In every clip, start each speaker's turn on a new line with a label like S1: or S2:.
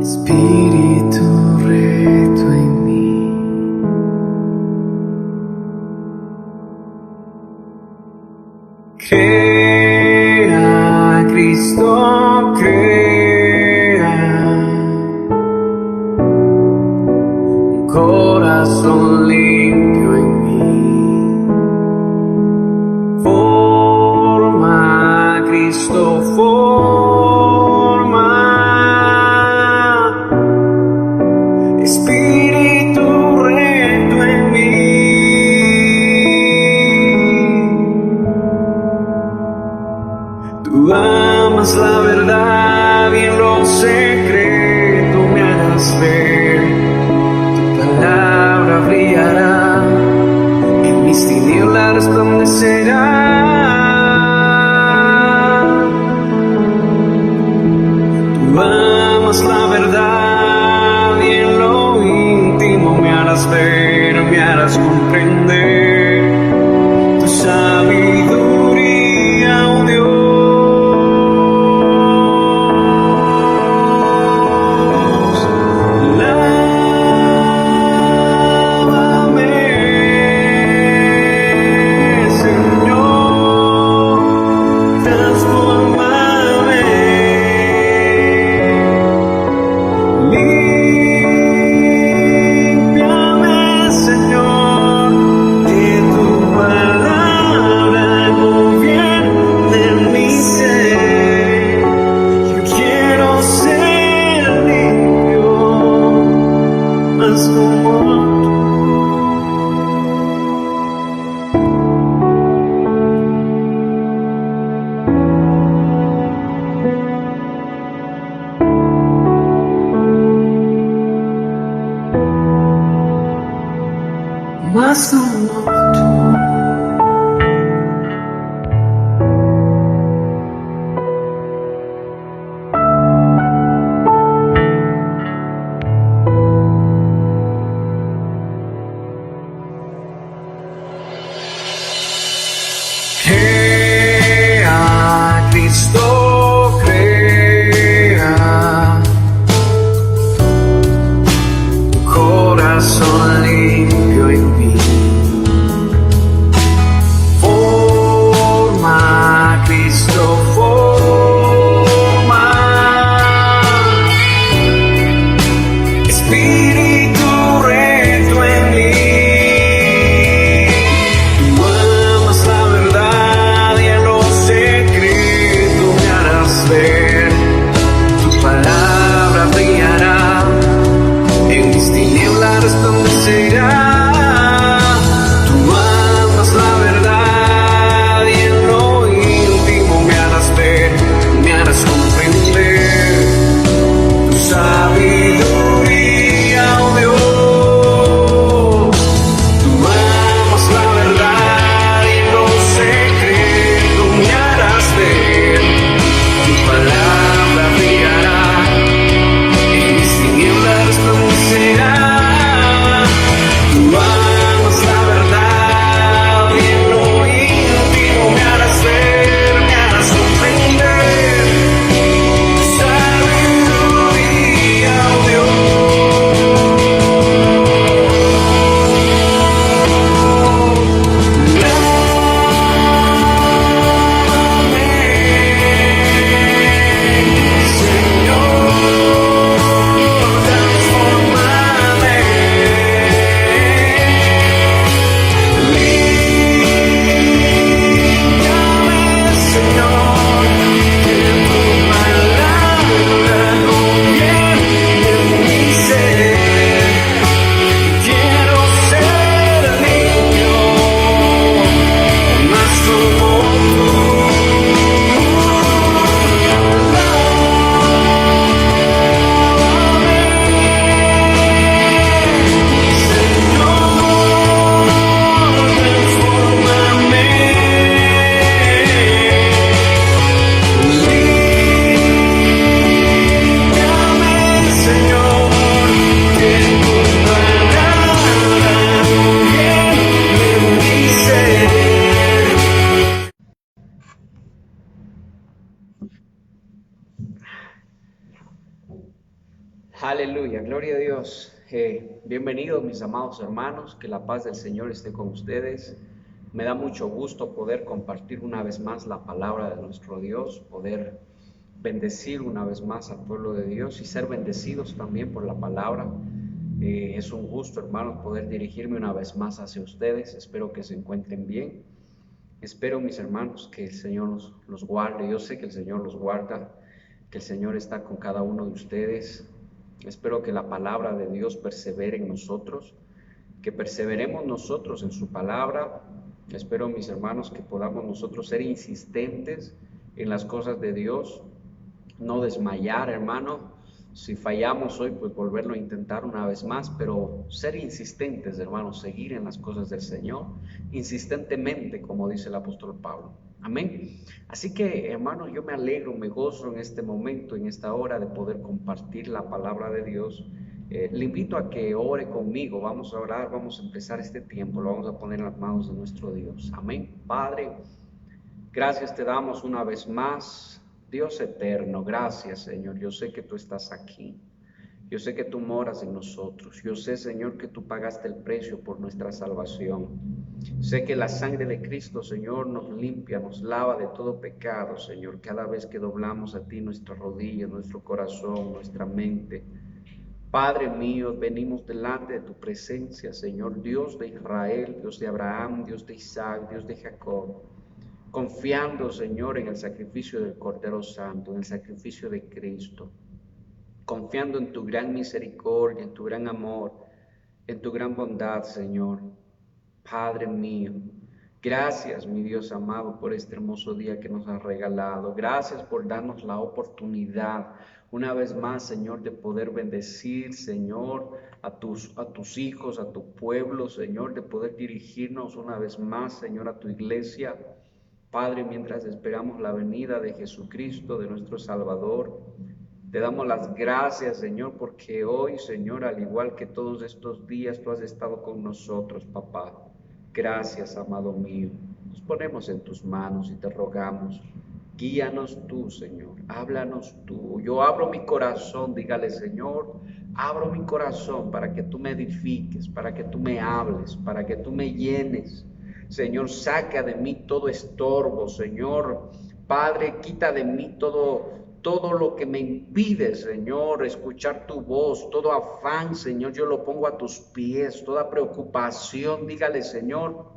S1: Espíritu reto en mí. Crea, Cristo, crea un corazón limpio en mí. Forma, Cristo, forma. Espíritu reto en mí. Tú amas la verdad y en lo secreto me harás ver. Tu palabra brillará, en mis tinieblas resplandecerá. Tú amas la verdad y en lo íntimo me harás ver, me harás comprender tu sabiduría, oh Dios. Lávame, Señor, transfórmame. Límpiame, Señor, que tu palabra gobierne mi ser. Yo quiero ser limpio, más como tú. Más como tú. Crea, Cristo, crea un corazón limpio en mí.
S2: Aleluya, gloria a Dios. Bienvenidos mis amados hermanos, que la paz del Señor esté con ustedes. Me da mucho gusto poder compartir una vez más la palabra de nuestro Dios, poder bendecir una vez más al pueblo de Dios y ser bendecidos también por la palabra. Es un gusto, hermanos, poder dirigirme una vez más hacia ustedes. Espero que se encuentren bien. Espero, mis hermanos, que el Señor los guarde. Yo sé que el Señor los guarda, que el Señor está con cada uno de ustedes. Espero que la palabra de Dios persevere en nosotros, que perseveremos nosotros en su palabra. Espero, mis hermanos, que podamos nosotros ser insistentes en las cosas de Dios, no desmayar, hermano. Si fallamos hoy, pues volverlo a intentar una vez más, pero ser insistentes, hermanos, seguir en las cosas del Señor, insistentemente, como dice el apóstol Pablo. Amén. Así que, hermano, yo me alegro, me gozo en este momento, en esta hora de poder compartir la palabra de Dios. Le invito a que ore conmigo. Vamos a orar, vamos a empezar este tiempo, lo vamos a poner en las manos de nuestro Dios. Amén. Padre, gracias te damos una vez más, Dios eterno. Gracias, Señor. Yo sé que tú estás aquí. Yo sé que tú moras en nosotros. Yo sé, Señor, que tú pagaste el precio por nuestra salvación. Sé que la sangre de Cristo, Señor, nos limpia, nos lava de todo pecado, Señor, cada vez que doblamos a ti nuestras rodillas, nuestro corazón, nuestra mente. Padre mío, venimos delante de tu presencia, Señor, Dios de Israel, Dios de Abraham, Dios de Isaac, Dios de Jacob, confiando, Señor, en el sacrificio del Cordero Santo, en el sacrificio de Cristo, confiando en tu gran misericordia, en tu gran amor, en tu gran bondad, Señor. Padre mío, gracias, mi Dios amado, por este hermoso día que nos has regalado. Gracias por darnos la oportunidad, una vez más, Señor, de poder bendecir, Señor, a tus hijos, a tu pueblo, Señor, de poder dirigirnos una vez más, Señor, a tu iglesia. Padre, mientras esperamos la venida de Jesucristo, de nuestro Salvador, te damos las gracias, Señor, porque hoy, Señor, al igual que todos estos días, tú has estado con nosotros, papá. Gracias, amado mío. Nos ponemos en tus manos y te rogamos, guíanos tú, Señor, háblanos tú. Yo abro mi corazón, dígale, Señor, abro mi corazón para que tú me edifiques, para que tú me hables, para que tú me llenes. Señor, saca de mí todo estorbo, Señor. Padre, quita de mí todo lo que me impide, Señor, escuchar tu voz, todo afán, Señor, yo lo pongo a tus pies, toda preocupación, dígale, Señor,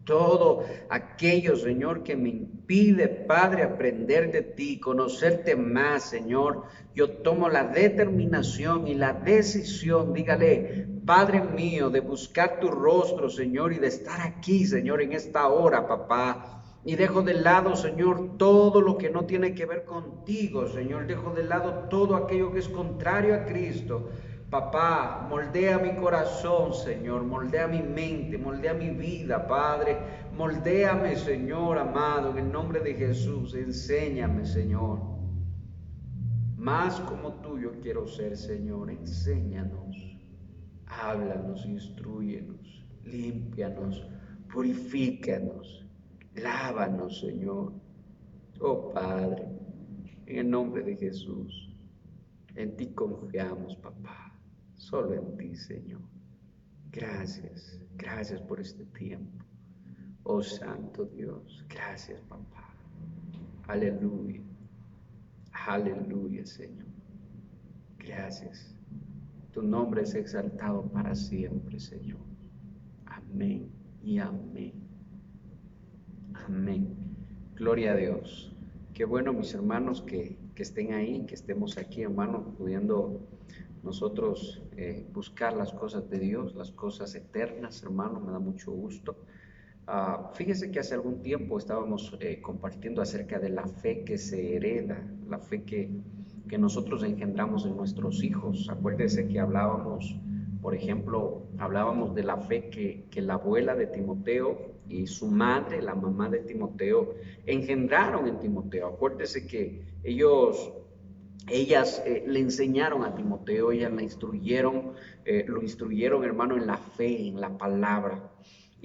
S2: todo aquello, Señor, que me impide, Padre, aprender de ti, conocerte más, Señor. Yo tomo la determinación y la decisión, dígale, Padre mío, de buscar tu rostro, Señor, y de estar aquí, Señor, en esta hora, papá. Y dejo de lado, Señor, todo lo que no tiene que ver contigo, Señor. Dejo de lado todo aquello que es contrario a Cristo. Papá, moldea mi corazón, Señor, moldea mi mente, moldea mi vida, Padre. Moldéame, Señor amado, en el nombre de Jesús. Enséñame, Señor. Más como tú yo quiero ser, Señor. Enséñanos, háblanos, instrúyenos, límpianos, purifícanos. Lávanos, Señor. Oh Padre, en el nombre de Jesús, en ti confiamos, papá. Solo en ti, Señor. Gracias, gracias por este tiempo. Oh Santo Dios, gracias, papá. Aleluya, aleluya, Señor. Gracias. Tu nombre es exaltado para siempre, Señor. Amén y amén. Amén. Gloria a Dios. Qué bueno, mis hermanos, que estén ahí, que estemos aquí, hermanos, pudiendo nosotros buscar las cosas de Dios, las cosas eternas, hermanos, me da mucho gusto. Fíjese que hace algún tiempo estábamos compartiendo acerca de la fe que se hereda, la fe que nosotros engendramos en nuestros hijos. Acuérdese que hablábamos, por ejemplo, hablábamos de la fe que la abuela de Timoteo y su madre, la mamá de Timoteo, engendraron en Timoteo. Acuérdese que ellas le enseñaron a Timoteo, ellas lo instruyeron, hermano, en la fe, en la palabra.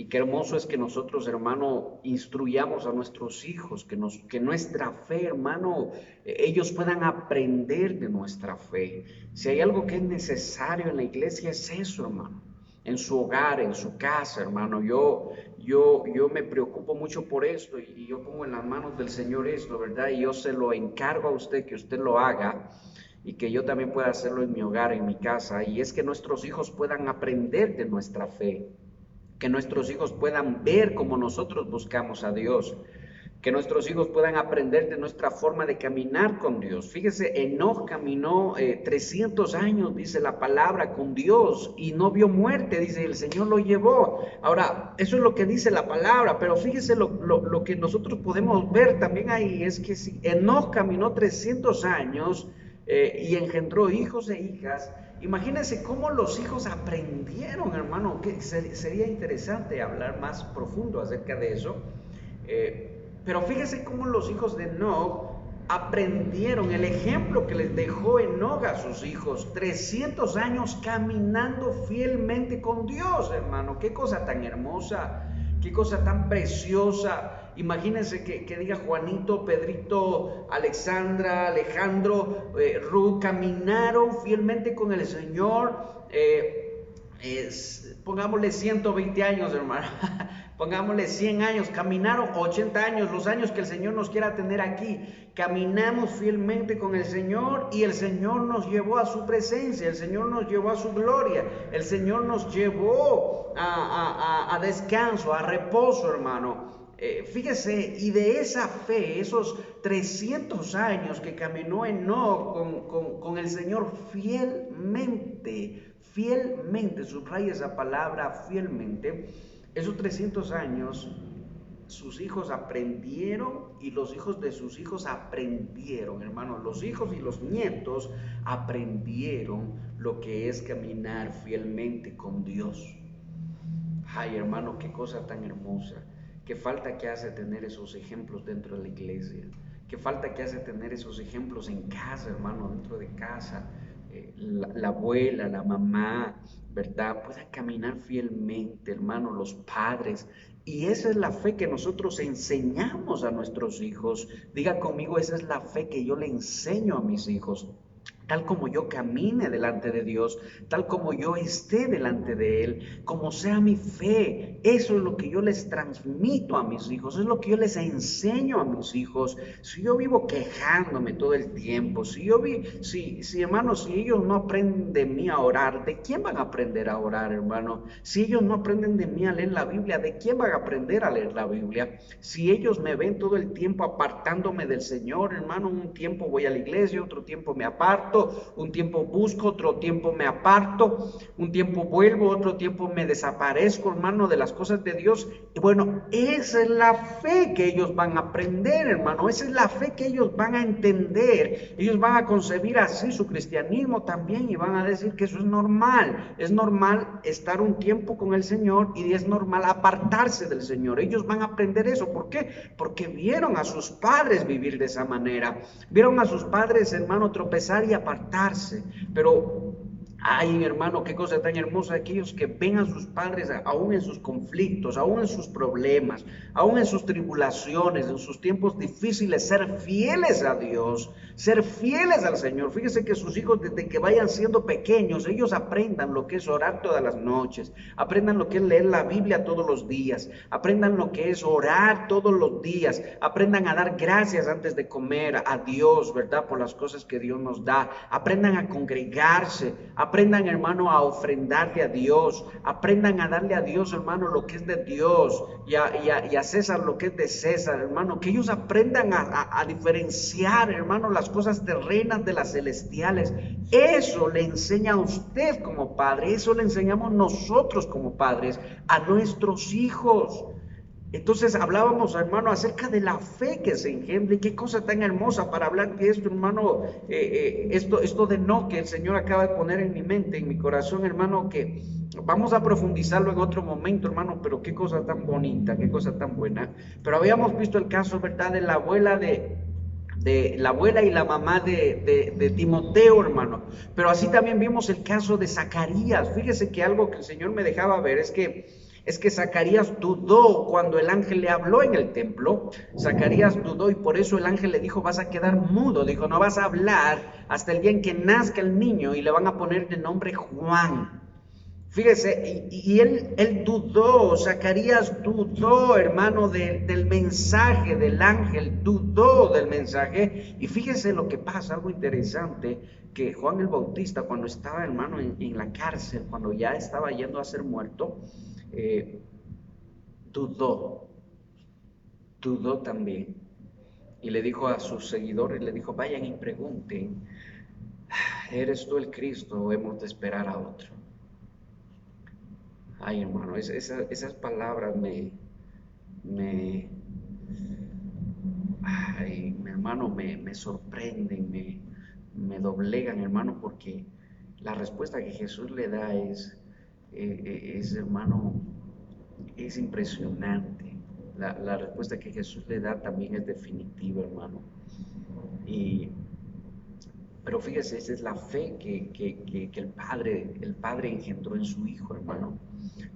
S2: Y qué hermoso es que nosotros, hermano, instruyamos a nuestros hijos, que nuestra fe, hermano, ellos puedan aprender de nuestra fe. Si hay algo que es necesario en la iglesia, es eso, hermano. En su hogar, en su casa, hermano. Yo me preocupo mucho por esto y yo pongo en las manos del Señor esto, ¿verdad? Y yo se lo encargo a usted, que usted lo haga y que yo también pueda hacerlo en mi hogar, en mi casa. Y es que nuestros hijos puedan aprender de nuestra fe, que nuestros hijos puedan ver cómo nosotros buscamos a Dios, que nuestros hijos puedan aprender de nuestra forma de caminar con Dios. Fíjese, Enoch caminó 300 años, dice la palabra, con Dios y no vio muerte, dice, el Señor lo llevó. Ahora, eso es lo que dice la palabra, pero fíjese lo que nosotros podemos ver también ahí, es que si Enoch caminó 300 años y engendró hijos e hijas, imagínense cómo los hijos aprendieron, hermano, que sería interesante hablar más profundo acerca de eso. Pero fíjese cómo los hijos de Enoch aprendieron, el ejemplo que les dejó Enoch a sus hijos, 300 años caminando fielmente con Dios, hermano. Qué cosa tan hermosa, qué cosa tan preciosa. Imagínense que diga Juanito, Pedrito, Alexandra, Alejandro, Ruth, caminaron fielmente con el Señor, pongámosle 120 años, hermano. Pongámosle 100 años, caminaron 80 años, los años que el Señor nos quiera tener aquí. Caminamos fielmente con el Señor y el Señor nos llevó a su presencia, el Señor nos llevó a su gloria, el Señor nos llevó a descanso, a reposo, hermano. Fíjese, y de esa fe, esos 300 años que caminó Enoch con el Señor fielmente, subraya esa palabra, fielmente. Esos 300 años, sus hijos aprendieron y los hijos de sus hijos aprendieron, hermanos. Los hijos y los nietos aprendieron lo que es caminar fielmente con Dios. Ay, hermano, qué cosa tan hermosa. Qué falta que hace tener esos ejemplos dentro de la iglesia. Qué falta que hace tener esos ejemplos en casa, hermano, dentro de casa. La abuela, la mamá, ¿verdad? Pueda caminar fielmente, hermano, los padres. Y esa es la fe que nosotros enseñamos a nuestros hijos. Diga conmigo, esa es la fe que yo le enseño a mis hijos. Tal como yo camine delante de Dios, tal como yo esté delante de Él, como sea mi fe, eso es lo que yo les transmito a mis hijos, es lo que yo les enseño a mis hijos. Si yo vivo quejándome todo el tiempo, si hermanos, si ellos no aprenden de mí a orar, ¿de quién van a aprender a orar, hermano? Si ellos no aprenden de mí a leer la Biblia, ¿de quién van a aprender a leer la Biblia? Si ellos me ven todo el tiempo apartándome del Señor, hermano, un tiempo voy a la iglesia, otro tiempo me aparto, un tiempo busco, otro tiempo me aparto, un tiempo vuelvo, otro tiempo me desaparezco, hermano, de las cosas de Dios. Y bueno, esa es la fe que ellos van a aprender, hermano, esa es la fe que ellos van a entender. Ellos van a concebir así su cristianismo también y van a decir que eso es normal estar un tiempo con el Señor y es normal apartarse del Señor. Ellos van a aprender eso. ¿Por qué? Porque vieron a sus padres vivir de esa manera, vieron a sus padres, hermano, tropezar y apartarse. Pero ay, hermano, qué cosa tan hermosa, aquellos que ven a sus padres aún en sus conflictos, aún en sus problemas, aún en sus tribulaciones, en sus tiempos difíciles, ser fieles a Dios, ser fieles al Señor. Fíjese que sus hijos, desde que vayan siendo pequeños, ellos aprendan lo que es orar todas las noches, aprendan lo que es leer la Biblia todos los días, aprendan lo que es orar todos los días, aprendan a dar gracias antes de comer a Dios, ¿verdad? Por las cosas que Dios nos da, aprendan a congregarse, aprendan, hermano, a ofrendarle a Dios, aprendan a darle a Dios, hermano, lo que es de Dios y a César lo que es de César, hermano, que ellos aprendan a diferenciar, hermano, las cosas terrenas de las celestiales. Eso le enseña a usted como padre, eso le enseñamos nosotros como padres a nuestros hijos. Entonces hablábamos, hermano, acerca de la fe que se engendra, y qué cosa tan hermosa para hablar de esto, hermano, esto de no, que el Señor acaba de poner en mi mente, en mi corazón, hermano, que vamos a profundizarlo en otro momento, hermano, pero qué cosa tan bonita, qué cosa tan buena. Pero habíamos visto el caso, ¿verdad?, de la abuela de la abuela y la mamá de Timoteo, hermano. Pero así también vimos el caso de Zacarías. Fíjese que algo que el Señor me dejaba ver es que Es que Zacarías dudó cuando el ángel le habló en el templo. Zacarías dudó y por eso el ángel le dijo, vas a quedar mudo. Dijo, no vas a hablar hasta el día en que nazca el niño y le van a poner de nombre Juan. Fíjese, y él dudó, Zacarías dudó, hermano, del mensaje del ángel, dudó del mensaje. Y fíjese lo que pasa, algo interesante, que Juan el Bautista, cuando estaba, hermano, en la cárcel, cuando ya estaba yendo a ser muerto, dudó, dudó también. Y le dijo a sus seguidores, le dijo, vayan y pregunten, ¿eres tú el Cristo o hemos de esperar a otro? Ay, hermano, esas palabras mi hermano, me sorprenden, me doblegan, hermano, porque la respuesta que Jesús le da hermano, es impresionante. La respuesta que Jesús le da también es definitiva, hermano. Pero fíjese, esa es la fe que el Padre engendró en su Hijo, hermano.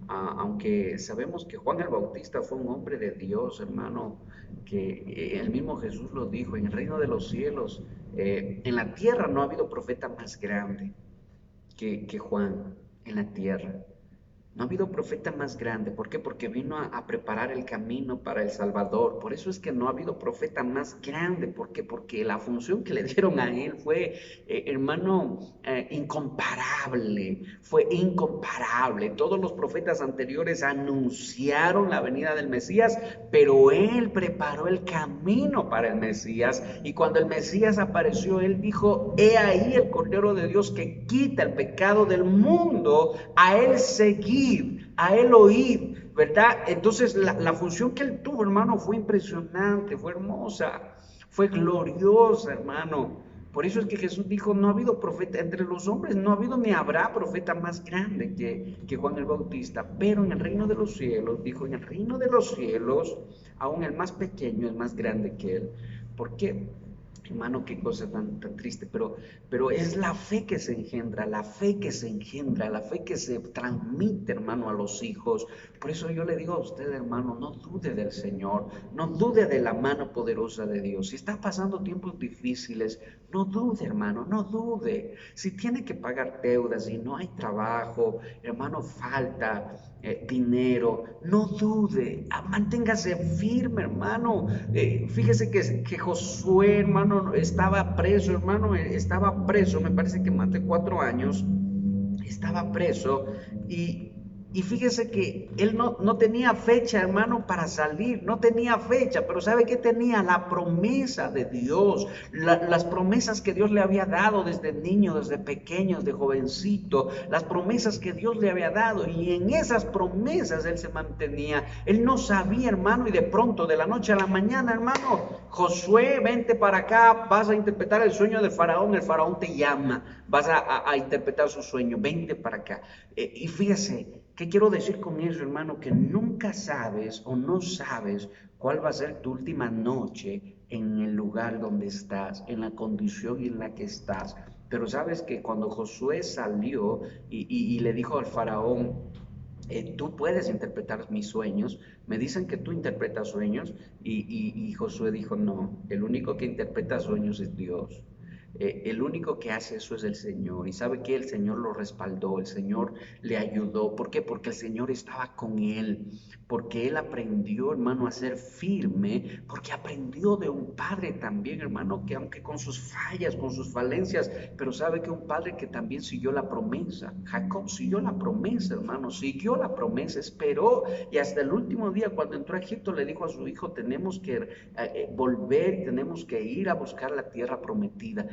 S2: Aunque sabemos que Juan el Bautista fue un hombre de Dios, hermano, que el mismo Jesús lo dijo, en el reino de los cielos, en la tierra no ha habido profeta más grande que Juan en la tierra. No ha habido profeta más grande. ¿Por qué? Porque vino a preparar el camino para el Salvador. Por eso es que no ha habido profeta más grande. ¿Por qué? Porque la función que le dieron a él fue, hermano, incomparable. Fue incomparable. Todos los profetas anteriores anunciaron la venida del Mesías, pero él preparó el camino para el Mesías. Y cuando el Mesías apareció, él dijo, he ahí el Cordero de Dios que quita el pecado del mundo. A él seguid, a él oíd, ¿verdad? Entonces la función que él tuvo, hermano, fue impresionante, fue hermosa, fue gloriosa, hermano. Por eso es que Jesús dijo, no ha habido profeta entre los hombres, no ha habido ni habrá profeta más grande que Juan el Bautista, pero en el reino de los cielos, dijo, en el reino de los cielos, aún el más pequeño es más grande que él. ¿Por qué? Hermano, qué cosa tan triste, pero es la fe que se engendra, la fe que se engendra, la fe que se transmite, hermano, a los hijos. Por eso yo le digo a usted, hermano, no dude del Señor, no dude de la mano poderosa de Dios. Si está pasando tiempos difíciles, no dude, hermano, no dude. Si tiene que pagar deudas y no hay trabajo, hermano, falta dinero, no dude, manténgase firme, hermano. Fíjese que Josué, hermano, estaba preso, me parece que más de 4 años, estaba preso y fíjese que él no tenía fecha, hermano, para salir, no tenía fecha, pero ¿sabe qué tenía? La promesa de Dios, las promesas que Dios le había dado desde niño, desde pequeño, desde jovencito, las promesas que Dios le había dado, y en esas promesas él se mantenía. Él no sabía, hermano, y de pronto, de la noche a la mañana, hermano, Josué, vente para acá, vas a interpretar el sueño del faraón, el faraón te llama, vas a interpretar su sueño, vente para acá. Y fíjese, ¿qué quiero decir con eso, hermano? Que nunca sabes o no sabes cuál va a ser tu última noche en el lugar donde estás, en la condición en la que estás. Pero sabes que cuando Josué salió y le dijo al faraón, tú puedes interpretar mis sueños, me dicen que tú interpretas sueños, y Josué dijo, no, el único que interpreta sueños es Dios. El único que hace eso es el Señor. Y sabe que el Señor lo respaldó, el Señor le ayudó. ¿Por qué? Porque el Señor estaba con él, porque él aprendió, hermano, a ser firme, porque aprendió de un padre también, hermano, que aunque con sus fallas, con sus falencias, pero sabe que un padre que también siguió la promesa. Jacob siguió la promesa, hermano, siguió la promesa, esperó, y hasta el último día cuando entró a Egipto le dijo a su hijo, tenemos que volver, tenemos que ir a buscar la tierra prometida.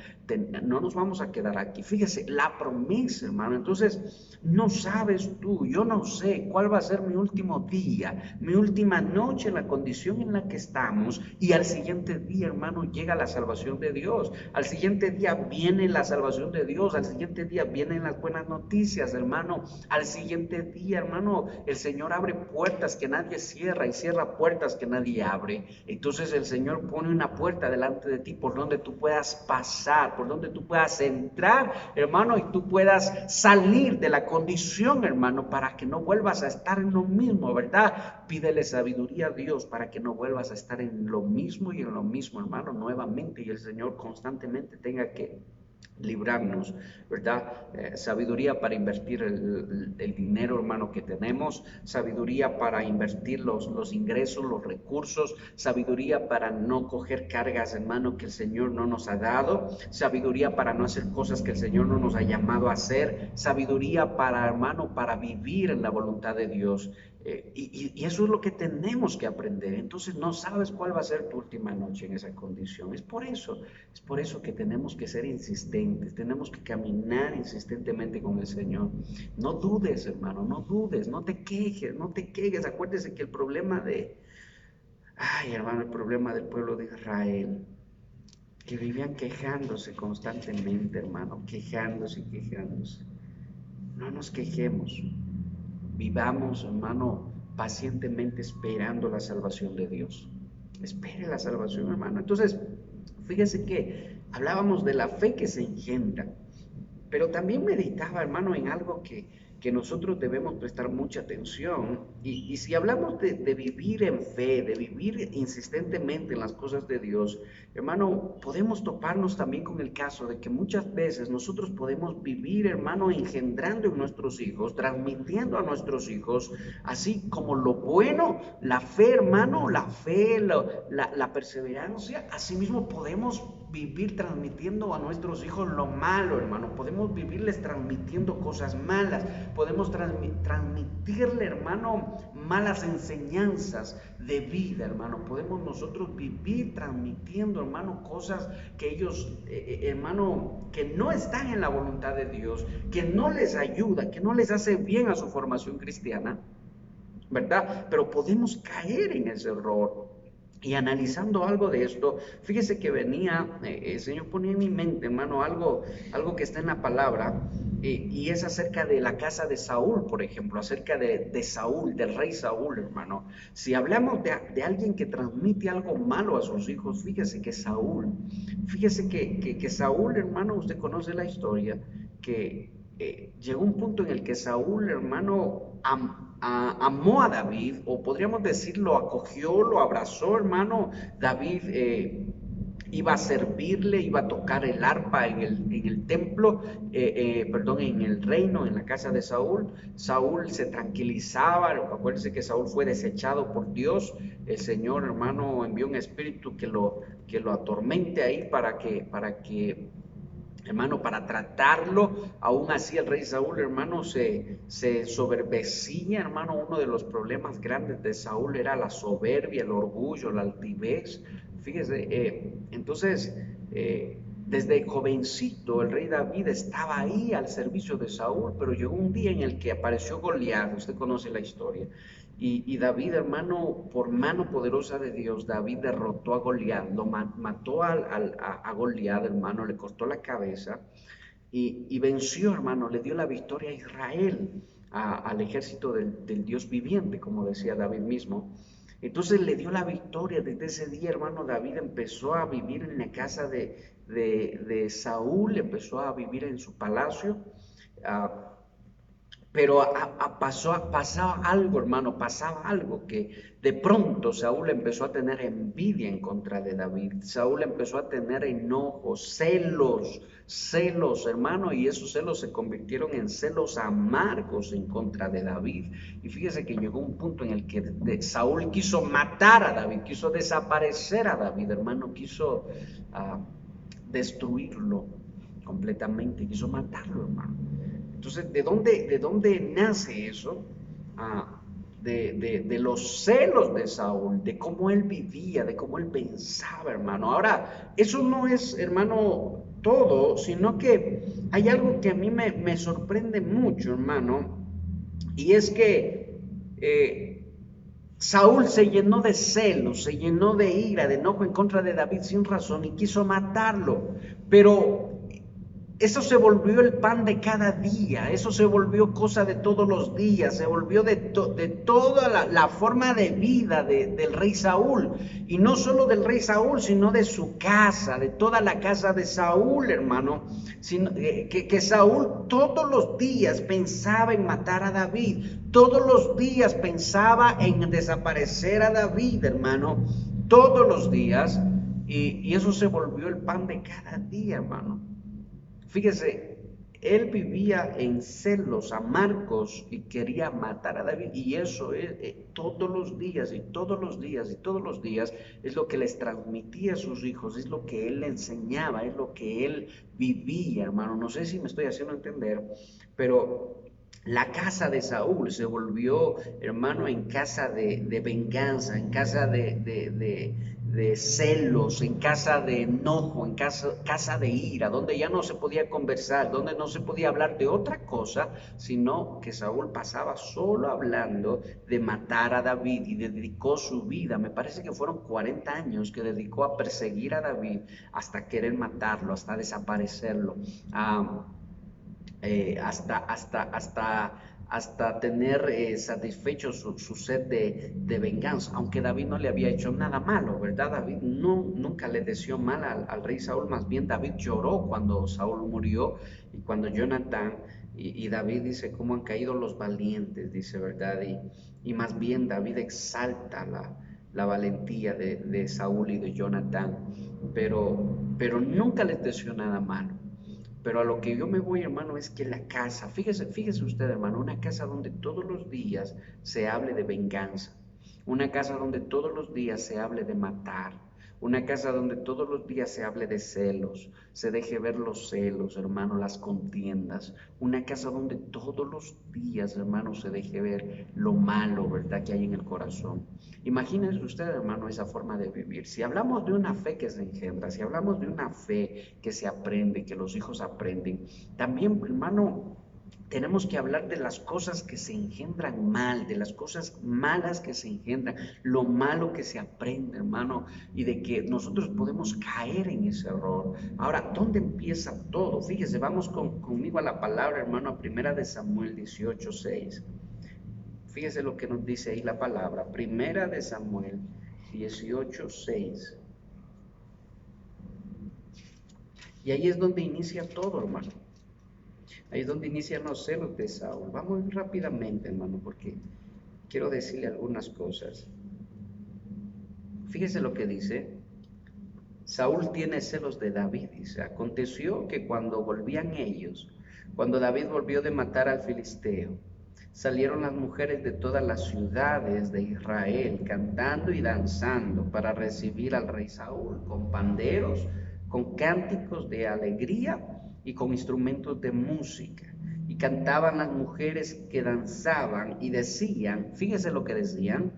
S2: No nos vamos a quedar aquí. Fíjese, la promesa, hermano. Entonces, no sabes tú, yo no sé cuál va a ser mi último día, mi última noche, en la condición en la que estamos, y al siguiente día, hermano, llega la salvación de Dios. Al siguiente día viene la salvación de Dios, al siguiente día vienen las buenas noticias, hermano. Al siguiente día, hermano, el Señor abre puertas que nadie cierra y cierra puertas que nadie abre. Entonces el Señor pone una puerta delante de ti por donde tú puedas pasar pasar, por donde tú puedas entrar, hermano, y tú puedas salir de la condición, hermano, para que no vuelvas a estar en lo mismo, ¿verdad? Pídele sabiduría a Dios para que no vuelvas a estar en lo mismo y en lo mismo, hermano, nuevamente, y el Señor constantemente tenga que librarnos, ¿verdad? Sabiduría para invertir el dinero, hermano, que tenemos, sabiduría para invertir los ingresos, los recursos, sabiduría para no coger cargas, hermano, que el Señor no nos ha dado, sabiduría para no hacer cosas que el Señor no nos ha llamado a hacer, sabiduría para, hermano, para vivir en la voluntad de Dios. Y eso es lo que tenemos que aprender. Entonces no sabes cuál va a ser tu última noche en esa condición. Es por eso que tenemos que ser insistentes, tenemos que caminar insistentemente con el Señor. No dudes, hermano, no dudes, no te quejes, no te quejes. Acuérdese que el problema el problema del pueblo de Israel, que vivían quejándose constantemente, hermano, quejándose y quejándose. No nos quejemos. Vivamos, hermano, pacientemente esperando la salvación de Dios. Espere la salvación, hermano. Entonces, fíjese que hablábamos de la fe que se engendra, pero también meditaba, hermano, en algo que nosotros debemos prestar mucha atención. Y si hablamos de vivir en fe, de vivir insistentemente en las cosas de Dios, hermano, podemos toparnos también con el caso de que muchas veces nosotros podemos vivir, hermano, engendrando en nuestros hijos, transmitiendo a nuestros hijos, así como lo bueno, la fe, hermano, la fe, la perseverancia. Asimismo podemos vivir transmitiendo a nuestros hijos lo malo, hermano. Podemos vivirles transmitiendo cosas malas. Podemos transmitirle, hermano, malas enseñanzas de vida, hermano. Podemos nosotros vivir transmitiendo, hermano, cosas que ellos, hermano, que no están en la voluntad de Dios, que no les ayuda, que no les hace bien a su formación cristiana, ¿verdad? Pero podemos caer en ese error. Y analizando algo de esto, fíjese que venía, el Señor ponía en mi mente, hermano, algo que está en la palabra, y es acerca de la casa de Saúl, por ejemplo, acerca de Saúl, del rey Saúl, hermano. Si hablamos de alguien que transmite algo malo a sus hijos, fíjese que Saúl, hermano, usted conoce la historia, que llegó un punto en el que Saúl, hermano, amó a David, o podríamos decir, lo acogió, lo abrazó, hermano. David iba a servirle, iba a tocar el arpa en el templo, en el reino, en la casa de Saúl. Saúl se tranquilizaba. Acuérdense que Saúl fue desechado por Dios. El Señor, hermano, envió un espíritu que lo atormente ahí para que hermano, para tratarlo. Aún así el rey Saúl, hermano, se soberbecía, hermano. Uno de los problemas grandes de Saúl era la soberbia, el orgullo, la altivez. Fíjese, entonces, desde jovencito el rey David estaba ahí al servicio de Saúl, pero llegó un día en el que apareció Goliat. Usted conoce la historia. Y David, hermano, por mano poderosa de Dios, David derrotó a Goliat, lo mató a Goliat, hermano, le cortó la cabeza y venció, hermano, le dio la victoria a Israel, al ejército del Dios viviente, como decía David mismo. Entonces le dio la victoria. Desde ese día, hermano, David empezó a vivir en la casa de Saúl, empezó a vivir en su palacio. Pero pasaba algo, hermano, pasaba algo que de pronto Saúl empezó a tener envidia en contra de David. Saúl empezó a tener enojos, celos, hermano, y esos celos se convirtieron en celos amargos en contra de David. Y fíjese que llegó un punto en el que Saúl quiso matar a David, quiso desaparecer a David, hermano, quiso destruirlo completamente, quiso matarlo, hermano. Entonces, ¿de dónde nace eso? De los celos de Saúl, de cómo él vivía, de cómo él pensaba, hermano. Ahora, eso no es, hermano, todo, sino que hay algo que a mí me sorprende mucho, hermano, y es que Saúl se llenó de celos, se llenó de ira, de enojo en contra de David sin razón y quiso matarlo, pero Eso se volvió el pan de cada día, eso se volvió cosa de todos los días, se volvió de toda la forma de vida del rey Saúl. Y no solo del rey Saúl, sino de su casa, de toda la casa de Saúl, hermano. Que Saúl todos los días pensaba en matar a David, todos los días pensaba en desaparecer a David, hermano, todos los días. Y eso se volvió el pan de cada día, hermano. Fíjese, él vivía en celos amargos y quería matar a David, y eso es todos los días y todos los días y todos los días es lo que les transmitía a sus hijos, es lo que él le enseñaba, es lo que él vivía, hermano. No sé si me estoy haciendo entender, pero la casa de Saúl se volvió, hermano, en casa de venganza, en casa de celos, en casa de enojo, en casa de ira, donde ya no se podía conversar, donde no se podía hablar de otra cosa, sino que Saúl pasaba solo hablando de matar a David, y dedicó su vida, me parece que fueron 40 años que dedicó a perseguir a David hasta querer matarlo, hasta desaparecerlo. Hasta tener satisfecho su sed de venganza, aunque David no le había hecho nada malo, ¿verdad? David nunca le deseó mal al rey Saúl, más bien David lloró cuando Saúl murió, y cuando Jonatán, y David dice, cómo han caído los valientes, dice, ¿verdad? Y más bien David exalta la valentía de Saúl y de Jonatán, pero nunca les deseó nada malo. Pero a lo que yo me voy, hermano, es que la casa, fíjese usted, hermano, una casa donde todos los días se hable de venganza, una casa donde todos los días se hable de matar, una casa donde todos los días se hable de celos, se deje ver los celos, hermano, las contiendas, una casa donde todos los días, hermano, se deje ver lo malo, ¿verdad?, que hay en el corazón. Imagínense usted, hermano, esa forma de vivir. Si hablamos de una fe que se engendra, si hablamos de una fe que se aprende, que los hijos aprenden, también, hermano, tenemos que hablar de las cosas que se engendran mal, de las cosas malas que se engendran, lo malo que se aprende, hermano, y de que nosotros podemos caer en ese error. Ahora, ¿dónde empieza todo? Fíjese, vamos conmigo a la palabra, hermano, a 1 Samuel 18:6. Fíjese lo que nos dice ahí la palabra, 1 Samuel 18:6. Y ahí es donde inicia todo, hermano. Ahí es donde inician los celos de Saúl. Vamos rápidamente, hermano, porque quiero decirle algunas cosas. Fíjese lo que dice. Saúl tiene celos de David, dice. Aconteció que cuando volvían ellos, cuando David volvió de matar al filisteo, salieron las mujeres de todas las ciudades de Israel, cantando y danzando para recibir al rey Saúl, con panderos, con cánticos de alegría y con instrumentos de música. Y cantaban las mujeres que danzaban y decían, fíjese lo que decían,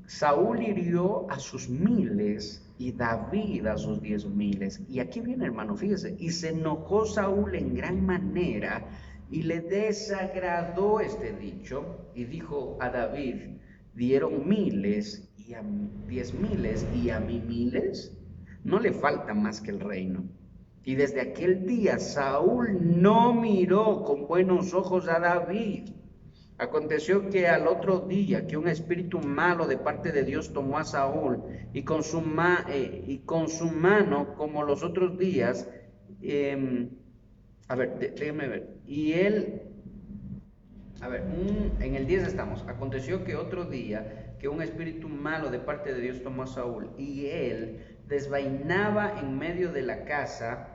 S2: Saúl hirió a sus 1000 y David a sus 10,000. Y aquí viene, hermano, fíjese, y se enojó Saúl en gran manera y le desagradó este dicho, y dijo a David, dieron 1000 y a 10,000 y a mí 1000, no le falta más que el reino. Y desde aquel día Saúl no miró con buenos ojos a David. Aconteció que al otro día que un espíritu malo de parte de Dios tomó a Saúl, y con su mano, como los otros días, déjeme ver, y él, en el 10 estamos. Aconteció que otro día que un espíritu malo de parte de Dios tomó a Saúl, y él desvainaba en medio de la casa.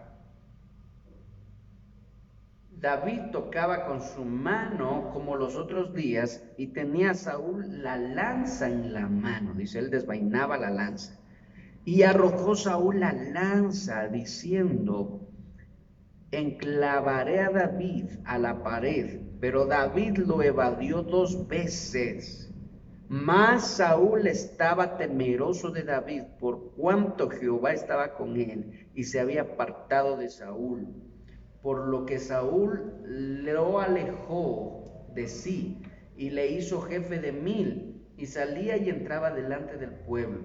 S2: David tocaba con su mano como los otros días, y tenía Saúl la lanza en la mano, dice, él desvainaba la lanza. Y arrojó Saúl la lanza, diciendo, enclavaré a David a la pared, pero David lo evadió 2 veces. Mas Saúl estaba temeroso de David, por cuanto Jehová estaba con él, y se había apartado de Saúl. Por lo que Saúl lo alejó de sí, y le hizo jefe de 1000, y salía y entraba delante del pueblo.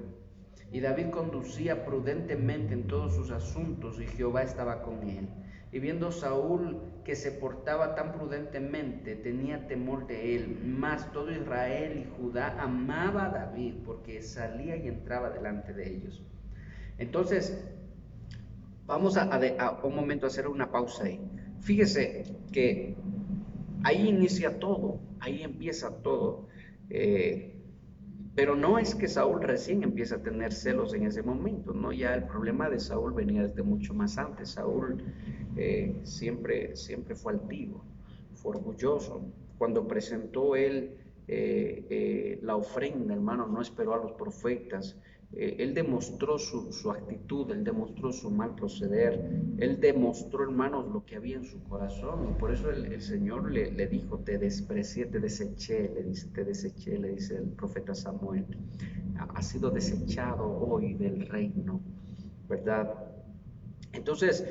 S3: Y David conducía prudentemente en todos sus asuntos, y Jehová estaba con él. Y viendo Saúl que se portaba tan prudentemente, tenía temor de él. Mas todo Israel y Judá amaba a David, porque salía y entraba delante de ellos. Entonces, vamos a un momento a hacer una pausa ahí. Fíjese que ahí inicia todo, ahí empieza todo. Pero no es que Saúl recién empieza a tener celos en ese momento, ¿no? Ya el problema de Saúl venía desde mucho más antes. Saúl siempre fue altivo, fue orgulloso. Cuando presentó él la ofrenda, hermano, no esperó a los profetas. Él demostró su actitud, él demostró su mal proceder, él demostró, hermanos, lo que había en su corazón. Y por eso el Señor le dijo: te desprecié, te deseché, le dice el profeta Samuel. Ha sido desechado hoy del reino, ¿verdad? Entonces,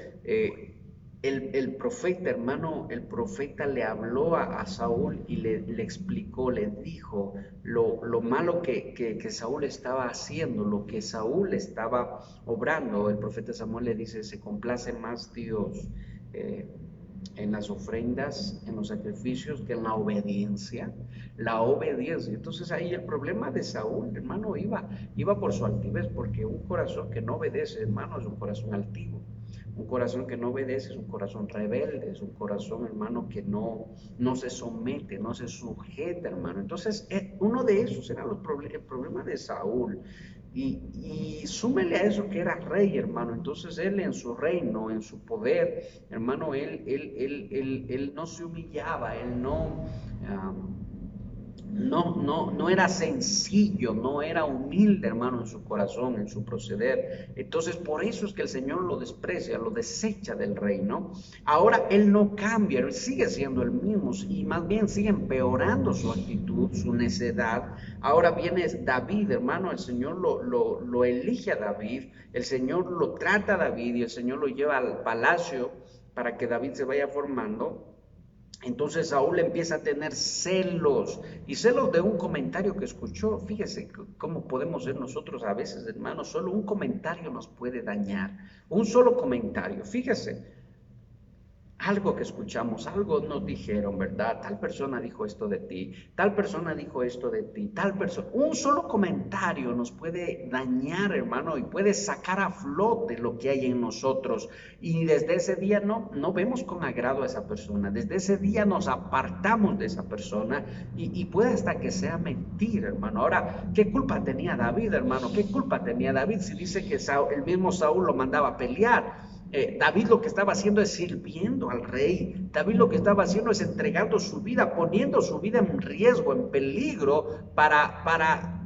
S3: el profeta, hermano, el profeta le habló a Saúl y le explicó, le dijo lo malo que Saúl estaba haciendo, lo que Saúl estaba obrando. El profeta Samuel le dice: se complace más Dios en las ofrendas, en los sacrificios, que en la obediencia. La obediencia. Entonces ahí el problema de Saúl, hermano, iba por su altivez, porque un corazón que no obedece, hermano, es un corazón altivo. Un corazón que no obedece es un corazón rebelde, es un corazón, hermano, que no se somete, no se sujeta, hermano. Entonces, uno de esos era el problema de Saúl. Y súmele a eso que era rey, hermano. Entonces él en su reino, en su poder, hermano, él no se humillaba, él no era sencillo, no era humilde, hermano, en su corazón, en su proceder. Entonces, por eso es que el Señor lo desprecia, lo desecha del reino. Ahora él no cambia, él sigue siendo el mismo, y más bien sigue empeorando su actitud, su necedad. Ahora viene David, hermano, el Señor lo elige a David, el Señor lo trata a David y el Señor lo lleva al palacio para que David se vaya formando. Entonces Saúl empieza a tener celos, y celos de un comentario que escuchó. Fíjese cómo podemos ser nosotros a veces, hermanos. Solo un comentario nos puede dañar, un solo comentario. Fíjese, algo que escuchamos, algo nos dijeron, ¿verdad? Tal persona dijo esto de ti, tal persona dijo esto de ti, tal persona. Un solo comentario nos puede dañar, hermano, y puede sacar a flote lo que hay en nosotros. Y desde ese día no vemos con agrado a esa persona. Desde ese día nos apartamos de esa persona, y puede hasta que sea mentira, hermano. Ahora, ¿qué culpa tenía David, hermano? ¿Qué culpa tenía David si dice que el mismo Saúl lo mandaba a pelear? David lo que estaba haciendo es sirviendo al rey. David lo que estaba haciendo es entregando su vida, poniendo su vida en riesgo, en peligro,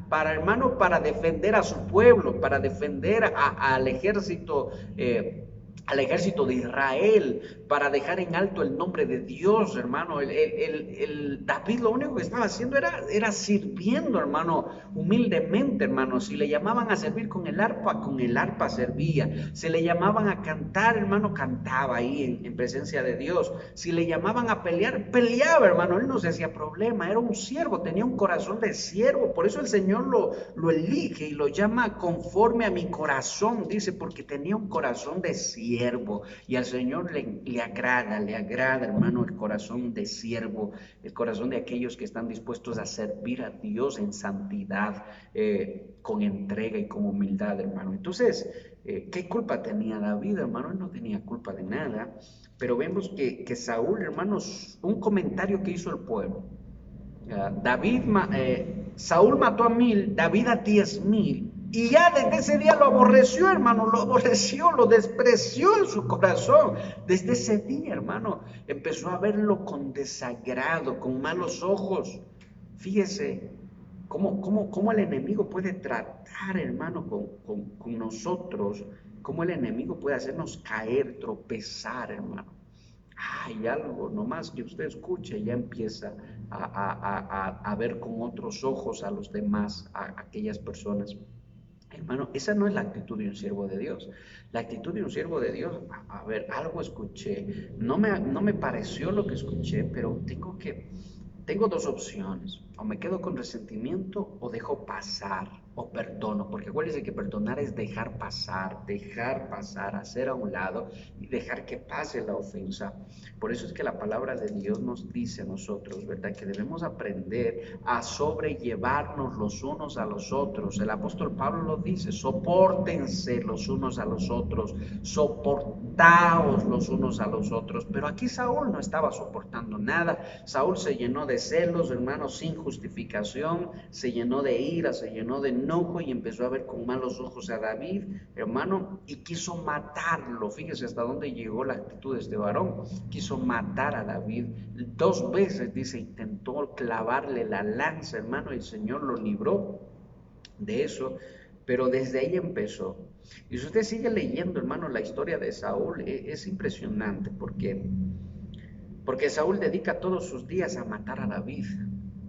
S3: hermano, para defender a su pueblo, para defender al ejército de Israel, para dejar en alto el nombre de Dios, hermano. David lo único que estaba haciendo era sirviendo, hermano, humildemente, hermano. Si le llamaban a servir con el arpa servía. Si le llamaban a cantar, hermano, cantaba ahí en presencia de Dios. Si le llamaban a pelear, peleaba, hermano. Él no se hacía problema, era un siervo, tenía un corazón de siervo. Por eso el Señor lo elige y lo llama conforme a mi corazón, dice, porque tenía un corazón de siervo. Y al Señor le agrada, hermano, el corazón de siervo, el corazón de aquellos que están dispuestos a servir a Dios en santidad, con entrega y con humildad, hermano. Entonces, ¿qué culpa tenía David, hermano? Él no tenía culpa de nada, pero vemos que Saúl, hermanos, un comentario que hizo el pueblo. Saúl mató a 1000, David a 10,000. Y ya desde ese día lo aborreció, hermano, lo aborreció, lo despreció en su corazón. Desde ese día, hermano, empezó a verlo con desagrado, con malos ojos. Fíjese cómo el enemigo puede tratar, hermano, con nosotros, cómo el enemigo puede hacernos caer, tropezar, hermano. Hay algo, nomás que usted escuche, ya empieza a ver con otros ojos a los demás, a aquellas personas. Hermano, esa no es la actitud de un siervo de Dios. La actitud de un siervo de Dios, a ver, algo escuché, no me pareció lo que escuché, pero tengo dos opciones: o me quedo con resentimiento o dejo pasar.
S2: o perdono, porque acuérdense que perdonar es dejar pasar, hacer a un lado y dejar que pase la ofensa. Por eso es que la palabra de Dios nos dice a nosotros, ¿verdad? Que debemos aprender a sobrellevarnos los unos a los otros. El apóstol Pablo lo dice, sopórtense los unos a los otros, soportaos los unos a los otros. Pero aquí Saúl no estaba soportando nada. Saúl se llenó de celos, hermanos, sin justificación, se llenó de ira, se llenó de enojo y empezó a ver con malos ojos a David, hermano, y quiso matarlo. Fíjese hasta dónde llegó la actitud de este varón. Quiso matar a David. 2 veces, dice, intentó clavarle la lanza, hermano, y el Señor lo libró de eso, pero desde ahí empezó. Y si usted sigue leyendo, hermano, la historia de Saúl, es impresionante, porque Saúl dedica todos sus días a matar a David,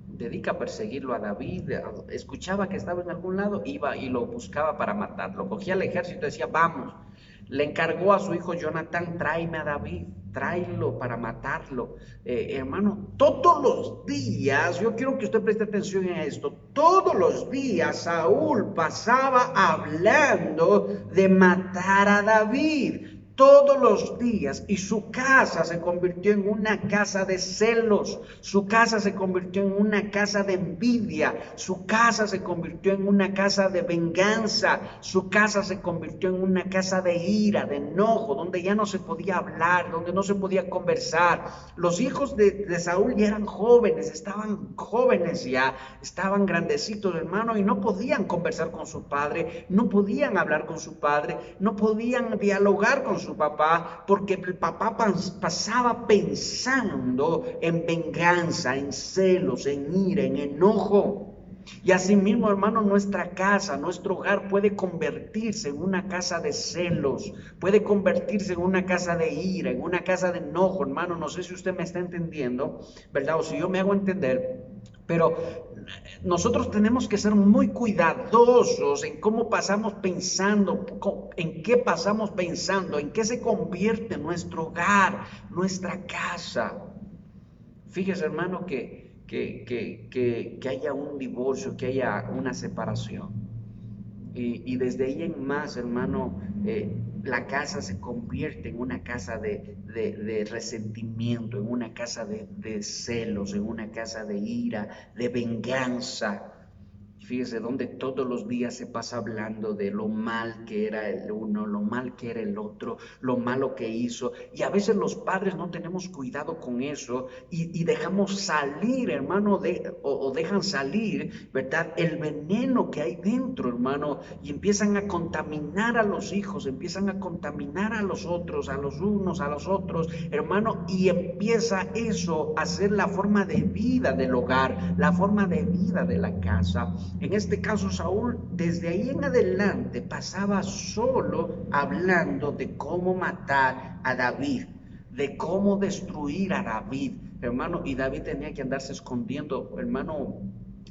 S2: dedica a perseguirlo a David. Escuchaba que estaba en algún lado, iba y lo buscaba para matarlo, cogía el ejército y decía, vamos. Le encargó a su hijo Jonatán, tráeme a David, tráelo para matarlo. Hermano, todos los días, yo quiero que usted preste atención a esto, todos los días Saúl pasaba hablando de matar a David. Todos los días, y su casa se convirtió en una casa de celos, su casa se convirtió en una casa de envidia, su casa se convirtió en una casa de venganza, su casa se convirtió en una casa de ira, de enojo, donde ya no se podía hablar, donde no se podía conversar. Los hijos de Saúl ya eran jóvenes, estaban jóvenes ya, estaban grandecitos, hermano, y no podían conversar con su padre, no podían hablar con su padre, no podían dialogar con su papá, porque el papá pasaba pensando en venganza, en celos, en ira, en enojo. Y así mismo, hermano, nuestra casa, nuestro hogar puede convertirse en una casa de celos, puede convertirse en una casa de ira, en una casa de enojo, hermano. No sé si usted me está entendiendo, ¿verdad? O si yo me hago entender. Pero nosotros tenemos que ser muy cuidadosos en cómo pasamos pensando, en qué pasamos pensando, en qué se convierte nuestro hogar, nuestra casa. Fíjese, hermano, que haya un divorcio, que haya una separación. Y desde ahí en más, hermano, la casa se convierte en una casa de resentimiento, en una casa de celos, en una casa de ira, de venganza. Fíjese, donde todos los días se pasa hablando de lo mal que era el uno, lo mal que era el otro, lo malo que hizo. Y a veces los padres no tenemos cuidado con eso y dejamos salir, hermano, o dejan salir, ¿verdad? El veneno que hay dentro, hermano, y empiezan a contaminar a los hijos, empiezan a contaminar a los otros, a los unos, a los otros, hermano, y empieza eso a ser la forma de vida del hogar, la forma de vida de la casa. En este caso, Saúl, desde ahí en adelante, pasaba solo hablando de cómo matar a David, de cómo destruir a David, hermano, y David tenía que andarse escondiendo, hermano.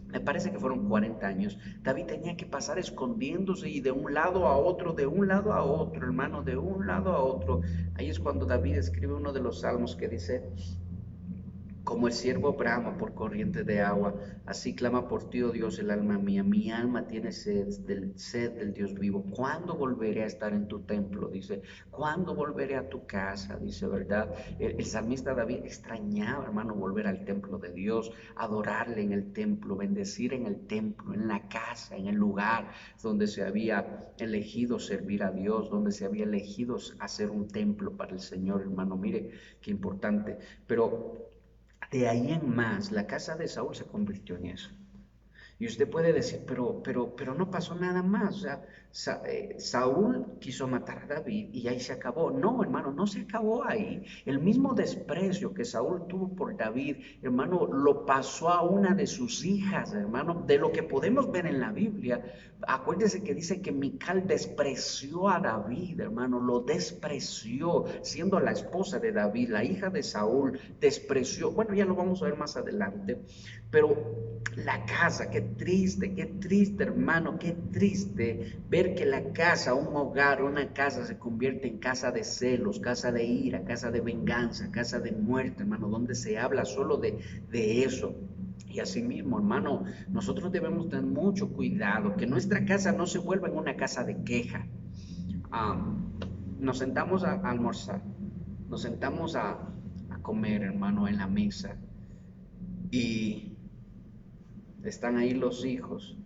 S2: Me parece que fueron 40 años. David tenía que pasar escondiéndose y de un lado a otro, de un lado a otro, hermano, de un lado a otro. Ahí es cuando David escribe uno de los salmos que dice: como el ciervo brama por corriente de agua, así clama por ti, oh Dios, el alma mía. Mi alma tiene sed del Dios vivo. ¿Cuándo volveré a estar en tu templo? Dice, ¿cuándo volveré a tu casa? Dice, ¿verdad? El salmista David extrañaba, hermano, volver al templo de Dios, adorarle en el templo, bendecir en el templo, en la casa, en el lugar donde se había elegido servir a Dios, donde se había elegido hacer un templo para el Señor, hermano. Mire, qué importante. Pero de ahí en más, la casa de Saúl se convirtió en eso. Y usted puede decir, pero no pasó nada más. O sea, Saúl quiso matar a David y ahí se acabó. No, hermano, no se acabó ahí. El mismo desprecio que Saúl tuvo por David, hermano, lo pasó a una de sus hijas, hermano. De lo que podemos ver en la Biblia, acuérdese que dice que Mical despreció a David, hermano, lo despreció, siendo la esposa de David, la hija de Saúl, despreció. Bueno, ya lo vamos a ver más adelante. Pero la casa, qué triste, hermano, qué triste ver que la casa, un hogar, una casa se convierte en casa de celos, casa de ira, casa de venganza, casa de muerte, hermano, donde se habla solo de eso. Y asimismo, hermano, nosotros debemos tener mucho cuidado, que nuestra casa no se vuelva en una casa de queja. Nos sentamos a almorzar, nos sentamos a comer, hermano, en la mesa, y están ahí los hijos,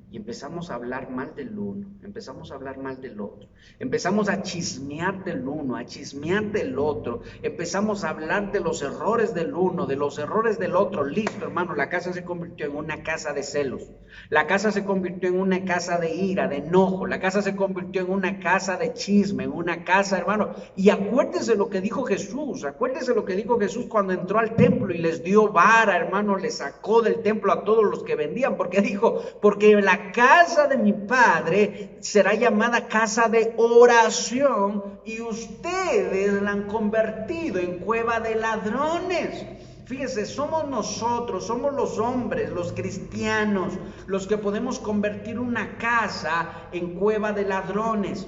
S2: y empezamos a hablar mal del uno, empezamos a hablar mal del otro, empezamos a chismear del uno, a chismear del otro, empezamos a hablar de los errores del uno, de los errores del otro. Listo, hermano, la casa se convirtió en una casa de celos, la casa se convirtió en una casa de ira, de enojo, la casa se convirtió en una casa de chisme, en una casa, hermano. Y acuérdese lo que dijo Jesús, acuérdese lo que dijo Jesús cuando entró al templo y les dio vara, hermano, les sacó del templo a todos los que vendían, porque dijo, porque la casa de mi Padre será llamada casa de oración y ustedes la han convertido en cueva de ladrones. Fíjese, somos nosotros, somos los hombres, los cristianos, los que podemos convertir una casa en cueva de ladrones.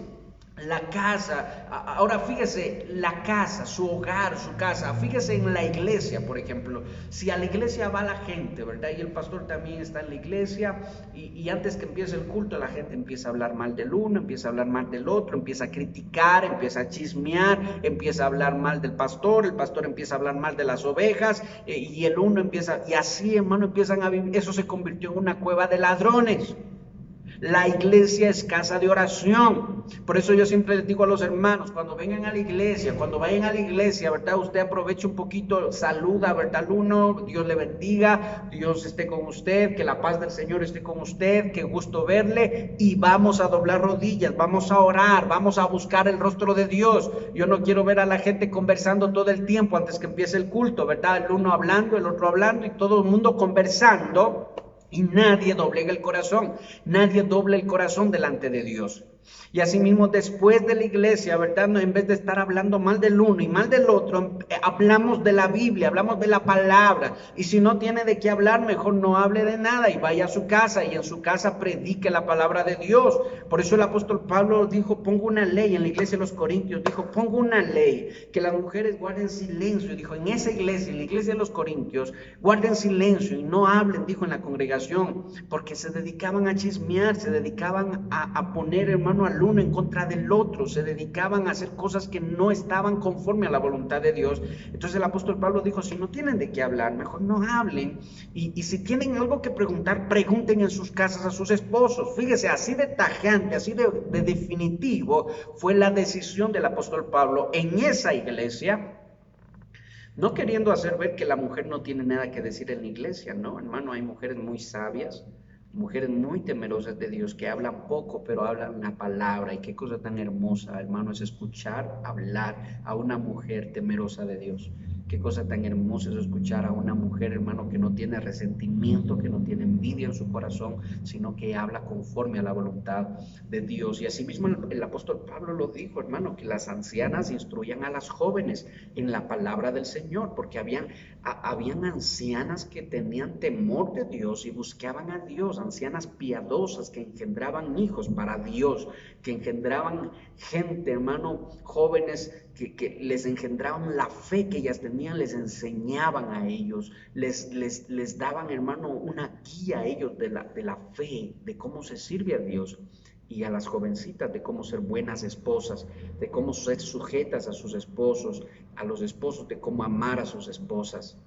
S2: La casa, ahora fíjese, la casa, su hogar, su casa, fíjese en la iglesia, por ejemplo, si a la iglesia va la gente, ¿verdad? Y el pastor también está en la iglesia, y antes que empiece el culto, la gente empieza a hablar mal del uno, empieza a hablar mal del otro, empieza a criticar, empieza a chismear, empieza a hablar mal del pastor, el pastor empieza a hablar mal de las ovejas, y el uno empieza, y así, hermano, empiezan a vivir. Eso se convirtió en una cueva de ladrones. La iglesia es casa de oración. Por eso yo siempre les digo a los hermanos, cuando vengan a la iglesia, cuando vayan a la iglesia, ¿verdad? Usted aproveche un poquito, saluda, ¿verdad? Al uno, Dios le bendiga, Dios esté con usted, que la paz del Señor esté con usted, qué gusto verle, y vamos a doblar rodillas, vamos a orar, vamos a buscar el rostro de Dios. Yo no quiero ver a la gente conversando todo el tiempo antes que empiece el culto, ¿verdad? El uno hablando, el otro hablando, y todo el mundo conversando. Y nadie doblega el corazón, nadie dobla el corazón delante de Dios. Y asimismo, después de la iglesia, ¿verdad? No, en vez de estar hablando mal del uno y mal del otro, hablamos de la Biblia, hablamos de la palabra. Y si no tiene de qué hablar, mejor no hable de nada y vaya a su casa y en su casa predique la palabra de Dios. Por eso el apóstol Pablo dijo, pongo una ley en la iglesia de los Corintios, dijo, pongo una ley, que las mujeres guarden silencio. Dijo, en esa iglesia, en la iglesia de los Corintios, guarden silencio y no hablen, dijo, en la congregación, porque se dedicaban a chismear, se dedicaban a poner, hermano, al uno en contra del otro, se dedicaban a hacer cosas que no estaban conforme a la voluntad de Dios. Entonces el apóstol Pablo dijo, si no tienen de qué hablar, mejor no hablen, y si tienen algo que preguntar, pregunten en sus casas a sus esposos. Fíjese, así de tajante, así de definitivo fue la decisión del apóstol Pablo en esa iglesia, no queriendo hacer ver que la mujer no tiene nada que decir en la iglesia. No, hermano, hay mujeres muy sabias, mujeres muy temerosas de Dios, que hablan poco, pero hablan una palabra. Y qué cosa tan hermosa, hermano, es escuchar hablar a una mujer temerosa de Dios. Qué cosa tan hermosa es escuchar a una mujer, hermano, que no tiene resentimiento, que no tiene envidia en su corazón, sino que habla conforme a la voluntad de Dios. Y asimismo el apóstol Pablo lo dijo, hermano, que las ancianas instruyan a las jóvenes en la palabra del Señor, porque habían ancianas que tenían temor de Dios y buscaban a Dios, ancianas piadosas que engendraban hijos para Dios, que engendraban gente, hermano, jóvenes que les engendraban la fe que ellas tenían, les enseñaban a ellos, les daban, hermano, una guía a ellos de la fe, de cómo se sirve a Dios, y a las jovencitas de cómo ser buenas esposas, de cómo ser sujetas a sus esposos, a los esposos de cómo amar a sus esposas.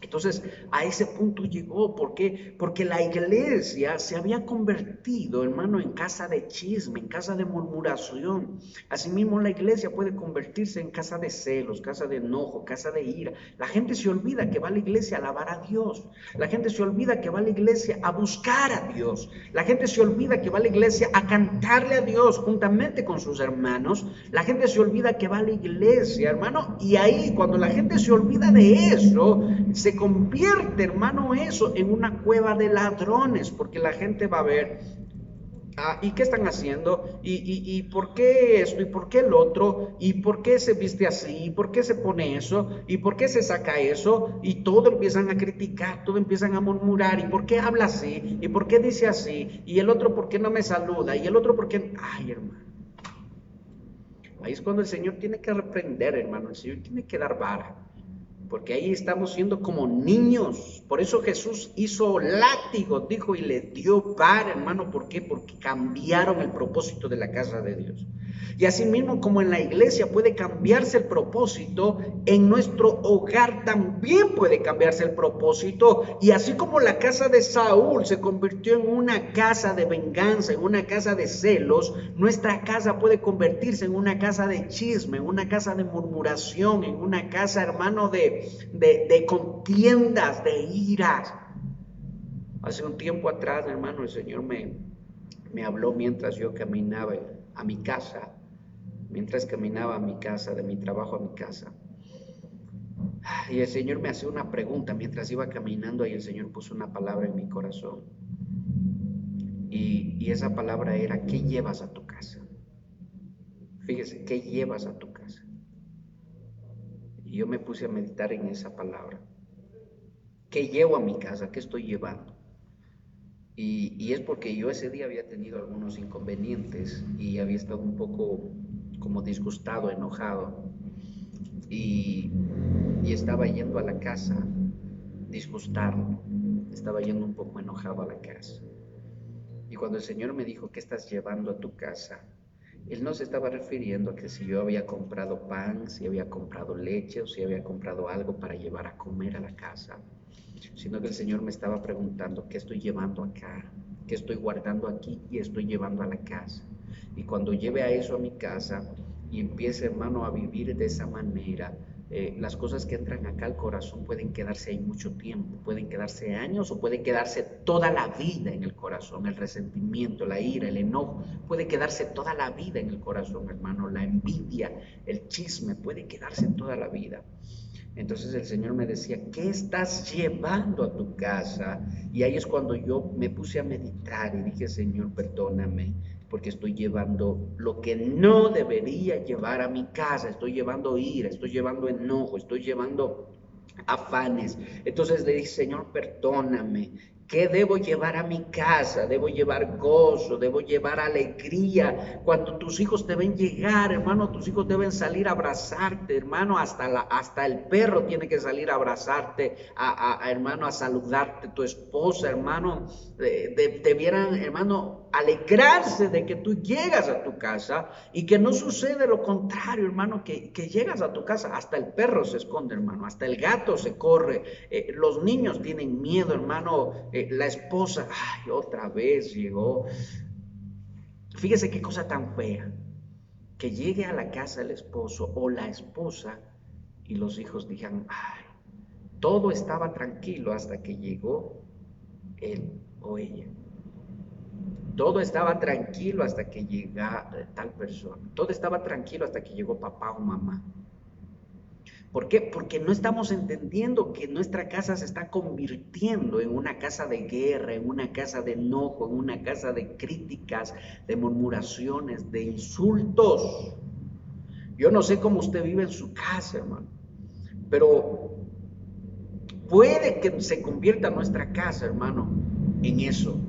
S2: Entonces, a ese punto llegó. ¿Por qué? Porque la iglesia se había convertido, hermano, en casa de chisme, en casa de murmuración. Asimismo, la iglesia puede convertirse en casa de celos, casa de enojo, casa de ira. La gente se olvida que va a la iglesia a alabar a Dios. La gente se olvida que va a la iglesia a buscar a Dios. La gente se olvida que va a la iglesia a cantarle a Dios juntamente con sus hermanos. La gente se olvida que va a la iglesia, hermano, y ahí cuando la gente se olvida de eso, se convierte, hermano, eso en una cueva de ladrones, porque la gente va a ver, ¿y qué están haciendo? ¿Y por qué esto? ¿Y por qué el otro? ¿Y por qué se viste así? ¿Y por qué se pone eso? ¿Y por qué se saca eso? Y todo empiezan a criticar, todo empiezan a murmurar. ¿Y por qué habla así? ¿Y por qué dice así? ¿Y el otro por qué no me saluda? ¿Y el otro por qué? Ay, hermano. Ahí es cuando el Señor tiene que reprender, hermano. El Señor tiene que dar vara.
S3: porque ahí estamos siendo como niños. Por eso Jesús hizo látigos, dijo, y les dio vara, hermano. ¿Por qué? Porque cambiaron el propósito de la casa de Dios. Y asimismo, como en la iglesia puede cambiarse el propósito, en nuestro hogar también puede cambiarse el propósito. Y así como la casa de Saúl se convirtió en una casa de venganza, en una casa de celos, nuestra casa puede convertirse en una casa de chisme, en una casa de murmuración, en una casa, hermano, de contiendas, de iras. Hace un tiempo atrás, hermano, el Señor me habló mientras yo caminaba a mi casa. Mientras caminaba a mi casa, de mi trabajo a mi casa. Y el Señor me hacía una pregunta mientras iba caminando, y el Señor puso una palabra en mi corazón. Y esa palabra era: ¿qué llevas a tu casa? Fíjese, ¿qué llevas a tu casa? Y yo me puse a meditar en esa palabra. ¿Qué llevo a mi casa? ¿Qué estoy llevando? Y es porque yo ese día había tenido algunos inconvenientes y había estado un poco como disgustado, enojado, y estaba yendo a la casa disgustado, estaba yendo un poco enojado a la casa. Y cuando el Señor me dijo: ¿qué estás llevando a tu casa?, Él no se estaba refiriendo a que si yo había comprado pan, si había comprado leche o si había comprado algo para llevar a comer a la casa, sino que el Señor me estaba preguntando: ¿qué estoy llevando acá? ¿Qué estoy guardando aquí y estoy llevando a la casa? Y cuando lleve a eso a mi casa y empiece, hermano, a vivir de esa manera, las cosas que entran acá al corazón pueden quedarse ahí mucho tiempo, pueden quedarse años o pueden quedarse toda la vida en el corazón. El resentimiento, la ira, el enojo, puede quedarse toda la vida en el corazón, hermano. La envidia, el chisme, puede quedarse toda la vida. Entonces el Señor me decía: ¿qué estás llevando a tu casa? Y ahí es cuando yo me puse a meditar y dije: Señor, perdóname, porque estoy llevando lo que no debería llevar a mi casa. Estoy llevando ira, estoy llevando enojo, estoy llevando afanes. Entonces le dije: Señor, perdóname. ¿Qué debo llevar a mi casa? Debo llevar gozo, debo llevar alegría. Cuando tus hijos te ven llegar, hermano, tus hijos deben salir a abrazarte, hermano. Hasta el perro tiene que salir a abrazarte, hermano, a saludarte. Tu esposa, hermano, debieran, hermano, alegrarse de que tú llegas a tu casa, y que no sucede lo contrario, hermano, que llegas a tu casa, hasta el perro se esconde, hermano, hasta el gato se corre, los niños tienen miedo, hermano, la esposa, ay, otra vez llegó. Fíjese qué cosa tan fea, que llegue a la casa el esposo o la esposa y los hijos digan: ay, todo estaba tranquilo hasta que llegó él o ella. Todo estaba tranquilo hasta que llegara tal persona. Todo estaba tranquilo hasta que llegó papá o mamá. ¿Por qué? Porque no estamos entendiendo que nuestra casa se está convirtiendo en una casa de guerra, en una casa de enojo, en una casa de críticas, de murmuraciones, de insultos. Yo no sé cómo usted vive en su casa, hermano, pero puede que se convierta nuestra casa, hermano, en eso.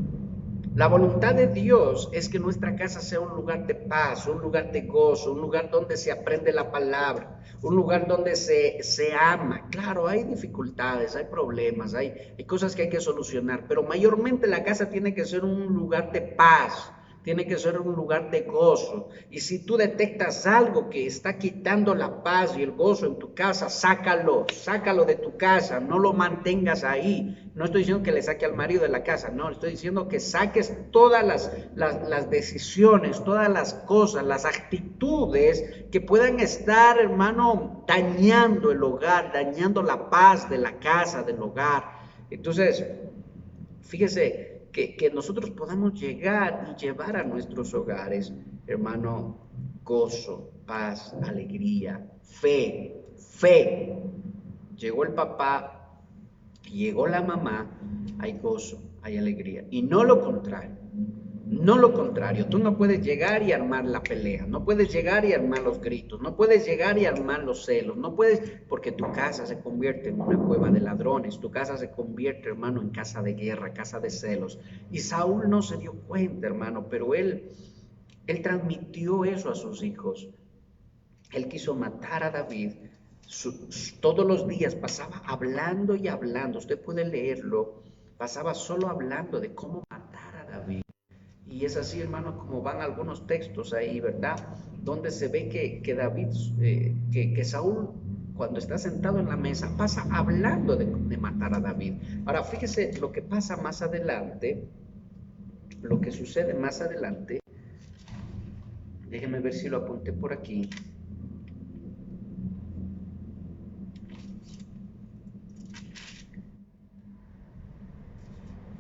S3: La voluntad de Dios es que nuestra casa sea un lugar de paz, un lugar de gozo, un lugar donde se aprende la palabra, un lugar donde se ama. Claro, hay dificultades, hay problemas, hay cosas que hay que solucionar, pero mayormente la casa tiene que ser un lugar de paz, tiene que ser un lugar de gozo. Y si tú detectas algo que está quitando la paz y el gozo en tu casa, sácalo de tu casa, no lo mantengas ahí. No estoy diciendo que le saque al marido de la casa, no, estoy diciendo que saques todas las decisiones, todas las cosas, las actitudes que puedan estar, hermano, dañando el hogar, dañando la paz de la casa, del hogar. Entonces, fíjese, que nosotros podamos llegar y llevar a nuestros hogares, hermano, gozo, paz, alegría, fe. Llegó el papá, llegó la mamá, hay gozo, hay alegría. Y no lo contrario. Tú no puedes llegar y armar la pelea, no puedes llegar y armar los gritos, no puedes llegar y armar los celos, no puedes, porque tu casa se convierte en una cueva de ladrones, tu casa se convierte, hermano, en casa de guerra, casa de celos. Y Saúl no se dio cuenta, hermano, pero él transmitió eso a sus hijos. Él quiso matar a David Todos los días pasaba hablando y hablando, usted puede leerlo, pasaba solo hablando de cómo matar a David. Y es así, hermano, como van algunos textos ahí, ¿verdad? Donde se ve que David, que Saúl, cuando está sentado en la mesa, pasa hablando de matar a David. Ahora, fíjese lo que pasa más adelante, lo que sucede más adelante. Déjeme ver si lo apunté por aquí.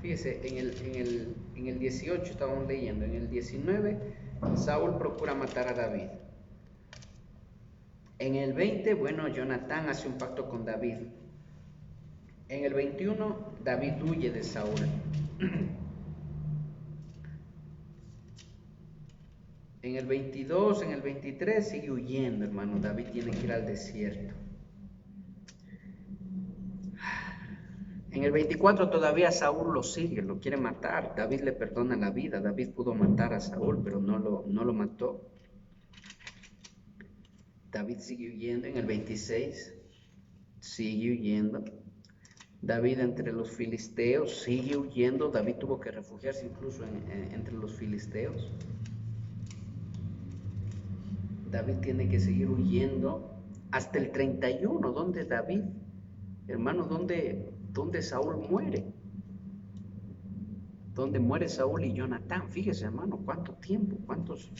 S3: Fíjese, en el 18 estábamos leyendo, en el 19 Saúl procura matar a David. En el 20, bueno, Jonatán hace un pacto con David. En el 21, David huye de Saúl. En el 22, en el 23 sigue huyendo, hermano. David tiene que ir al desierto. En el 24 todavía Saúl lo sigue, lo quiere matar. David le perdona la vida. David pudo matar a Saúl, pero no lo mató. David sigue huyendo. En el 26 sigue huyendo. David entre los filisteos sigue huyendo. David tuvo que refugiarse incluso entre los filisteos. David tiene que seguir huyendo hasta el 31, donde David, hermano, donde Saúl muere. Donde muere Saúl y Jonatán. Fíjese, hermano, cuánto tiempo, cuántos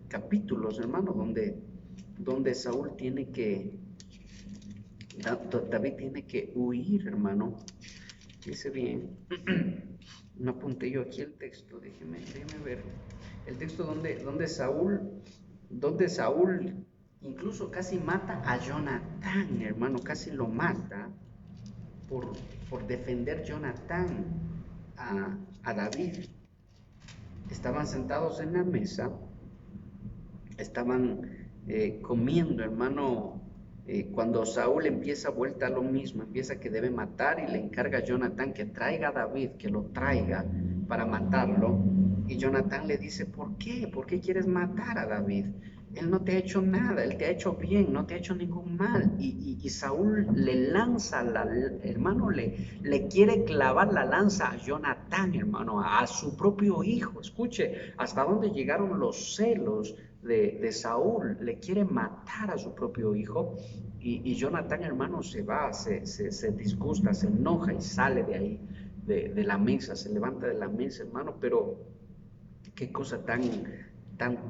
S3: capítulos, hermano, donde Saúl tiene que, David tiene que huir, hermano. Dice bien, no apunté yo aquí el texto, déjeme ver. El texto donde Saúl incluso casi mata a Jonatán, hermano, casi lo mata por defender Jonatán a David. Estaban sentados en la mesa, estaban comiendo, hermano. Cuando Saúl empieza vuelta a lo mismo, empieza que debe matar y le encarga a Jonatán que traiga a David, que lo traiga para matarlo. Y Jonatán le dice, ¿por qué? ¿Por qué quieres matar a David? Él no te ha hecho nada, él te ha hecho bien, no te ha hecho ningún mal. Y Saúl le lanza, hermano, le quiere clavar la lanza a Jonatán, hermano, a su propio hijo. Escuche, hasta dónde llegaron los celos de Saúl. Le quiere matar a su propio hijo. Y Jonatán, hermano, se va, se disgusta, se enoja y sale de ahí, de la mesa, se levanta de la mesa, hermano. Pero qué cosa tan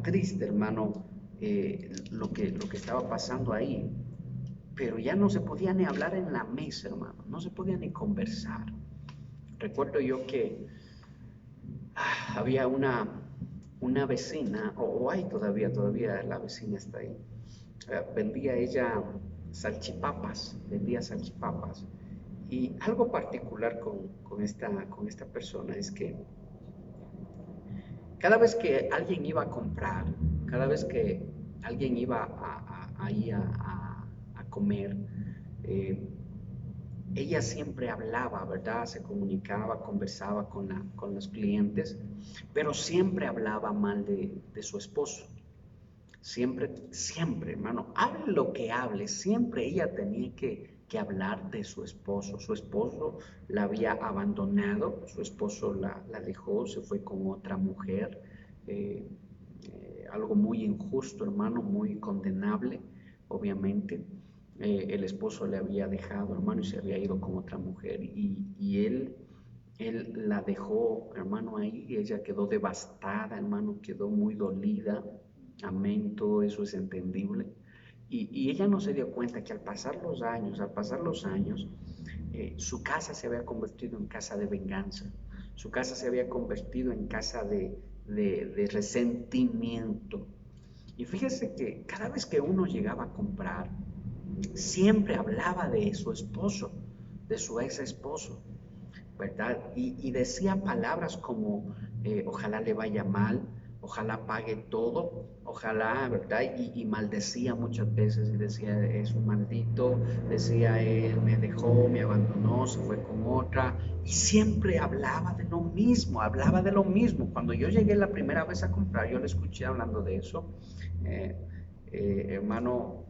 S3: triste, hermano, lo que estaba pasando ahí. Pero ya no se podía ni hablar en la mesa, hermano, no se podía ni conversar. Recuerdo yo que había una vecina, o hay todavía la vecina está ahí, vendía ella vendía salchipapas. Y algo particular con esta persona es que cada vez que alguien iba a comprar, cada vez que alguien iba a comer, ella siempre hablaba, ¿verdad? Se comunicaba, conversaba con los clientes, pero siempre hablaba mal de su esposo. Siempre, hermano, hable lo que hable, siempre ella tenía que hablar de su esposo. Su esposo la había abandonado, su esposo la dejó, se fue con otra mujer. Algo muy injusto, hermano, muy condenable, obviamente. El esposo le había dejado, hermano, y se había ido con otra mujer, y él la dejó, hermano, ahí. Ella quedó devastada, hermano, quedó muy dolida. Amén, todo eso es entendible. Y ella no se dio cuenta que al pasar los años, su casa se había convertido en casa de venganza. Su casa se había convertido en casa de resentimiento. Y fíjese que cada vez que uno llegaba a comprar, siempre hablaba de su esposo, de su ex esposo, ¿verdad? Y decía palabras como, ojalá le vaya mal, ojalá pague todo, ojalá, ¿verdad? Y maldecía muchas veces y decía, es un maldito, decía, él me dejó, me abandonó, se fue con otra. Y siempre hablaba de lo mismo. Cuando yo llegué la primera vez a comprar, yo le escuché hablando de eso. Hermano,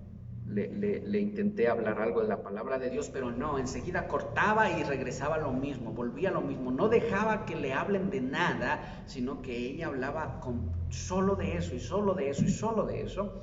S2: le intenté hablar algo de la palabra de Dios, pero no, enseguida cortaba y regresaba a lo mismo, volvía a lo mismo. No dejaba que le hablen de nada, sino que ella hablaba solo de eso y solo de eso y solo de eso.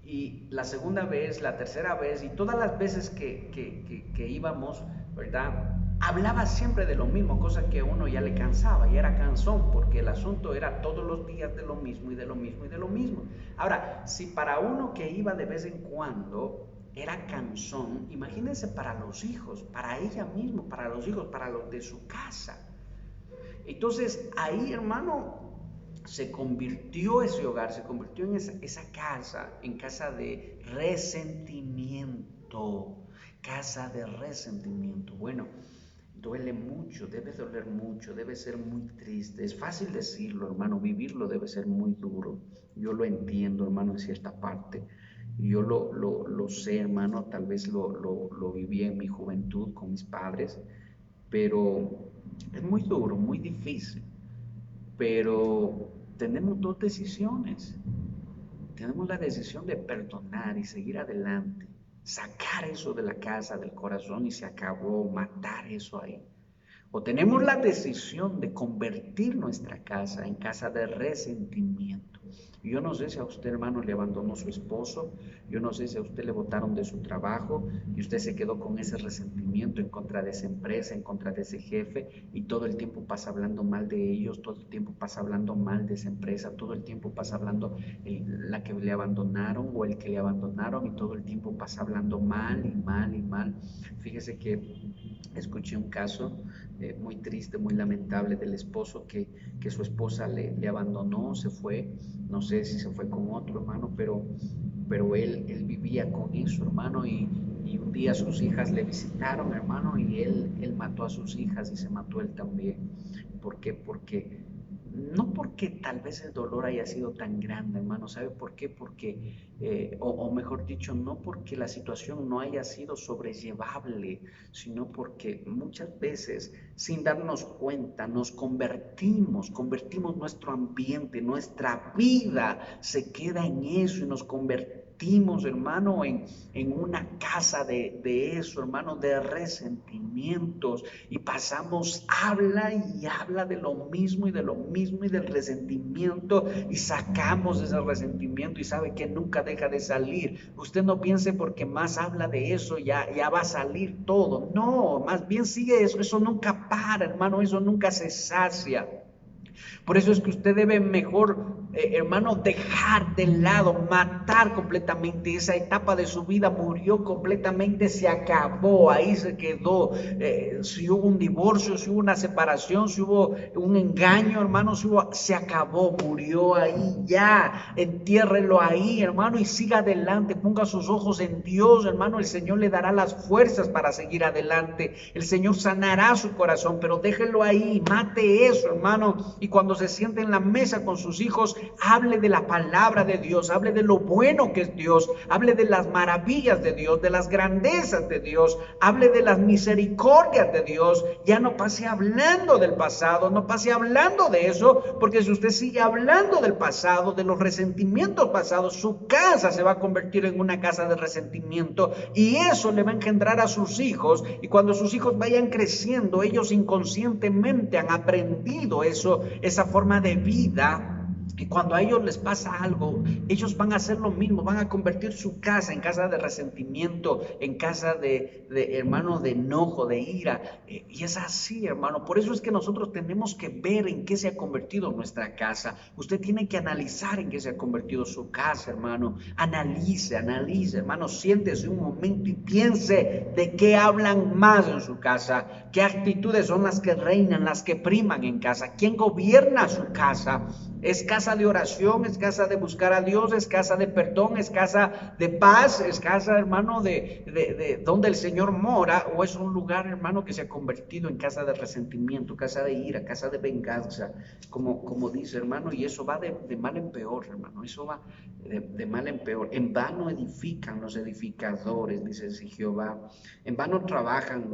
S2: Y la segunda vez, la tercera vez y todas las veces que íbamos, ¿verdad? Hablaba siempre de lo mismo, cosa que a uno ya le cansaba, ya era cansón, porque el asunto era todos los días de lo mismo y de lo mismo y de lo mismo. Ahora, si para uno que iba de vez en cuando era cansón, imagínense para los hijos, para ella misma, para los hijos, para los de su casa. Entonces ahí, hermano, se convirtió ese hogar, se convirtió en esa casa, en casa de resentimiento, casa de resentimiento. Bueno, duele mucho, debe doler mucho, debe ser muy triste. Es fácil decirlo, hermano, vivirlo debe ser muy duro. Yo lo entiendo, hermano, en cierta parte. Yo lo sé, hermano, tal vez lo viví en mi juventud con mis padres, pero es muy duro, muy difícil. Pero tenemos dos decisiones. Tenemos la decisión de perdonar y seguir adelante, sacar eso de la casa, del corazón y se acabó, matar eso ahí. O tenemos la decisión de convertir nuestra casa en casa de resentimiento. Yo no sé si a usted, hermano, le abandonó su esposo, yo no sé si a usted le botaron de su trabajo y usted se quedó con ese resentimiento en contra de esa empresa, en contra de ese jefe y todo el tiempo pasa hablando mal de ellos, todo el tiempo pasa hablando mal de esa empresa, todo el tiempo pasa hablando la que le abandonaron o el que le abandonaron y todo el tiempo pasa hablando mal y mal y mal. Fíjese que escuché un caso muy triste, muy lamentable del esposo que su esposa le abandonó, se fue, no sé si se fue con otro hermano, pero él vivía con eso, hermano, y un día sus hijas le visitaron, hermano, y él mató a sus hijas y se mató él también. ¿Por qué? No porque tal vez el dolor haya sido tan grande, hermano, ¿sabe por qué? O mejor dicho, no porque la situación no haya sido sobrellevable, sino porque muchas veces, sin darnos cuenta, nos convertimos nuestro ambiente, nuestra vida se queda en eso y nos convertimos, hermano, en una casa de eso, hermano, de resentimientos y pasamos, habla y habla de lo mismo y de lo mismo y del resentimiento y sacamos ese resentimiento y sabe que nunca deja de salir. Usted no piense porque más habla de eso ya va a salir todo, no, más bien sigue eso nunca para, hermano, eso nunca se sacia. Por eso es que usted debe mejor, hermano, dejar de lado, matar completamente esa etapa de su vida, murió completamente, se acabó, ahí se quedó. Si hubo un divorcio, si hubo una separación, si hubo un engaño, hermano, se acabó, murió ahí ya, entiérrelo ahí, hermano, y siga adelante, ponga sus ojos en Dios, hermano, el Señor le dará las fuerzas para seguir adelante, el Señor sanará su corazón, pero déjelo ahí, mate eso, hermano, y cuando se siente en la mesa con sus hijos, hable de la palabra de Dios, hable de lo bueno que es Dios, hable de las maravillas de Dios, de las grandezas de Dios, hable de las misericordias de Dios. Ya no pase hablando del pasado, no pase hablando de eso, porque si usted sigue hablando del pasado, de los resentimientos pasados, su casa se va a convertir en una casa de resentimiento y eso le va a engendrar a sus hijos, y cuando sus hijos vayan creciendo, ellos inconscientemente han aprendido eso, esa forma de vida, y cuando a ellos les pasa algo, ellos van a hacer lo mismo, van a convertir su casa en casa de resentimiento, en casa de hermano, de enojo, de ira, y es así, hermano. Por eso es que nosotros tenemos que ver en qué se ha convertido nuestra casa. Usted tiene que analizar en qué se ha convertido su casa, hermano. Analice, hermano, siéntese un momento y piense de qué hablan más en su casa, qué actitudes son las que reinan, las que priman en casa, quién gobierna su casa. ¿Es casa de oración? ¿Es casa de buscar a Dios? ¿Es casa de perdón? ¿Es casa de paz? ¿Es casa, hermano, de donde el Señor mora? ¿O es un lugar, hermano, que se ha convertido en casa de resentimiento, casa de ira, casa de venganza? Como dice, hermano, y eso va de mal en peor, hermano. Eso va de mal en peor. En vano edifican los edificadores, dice Jehová. En vano trabajan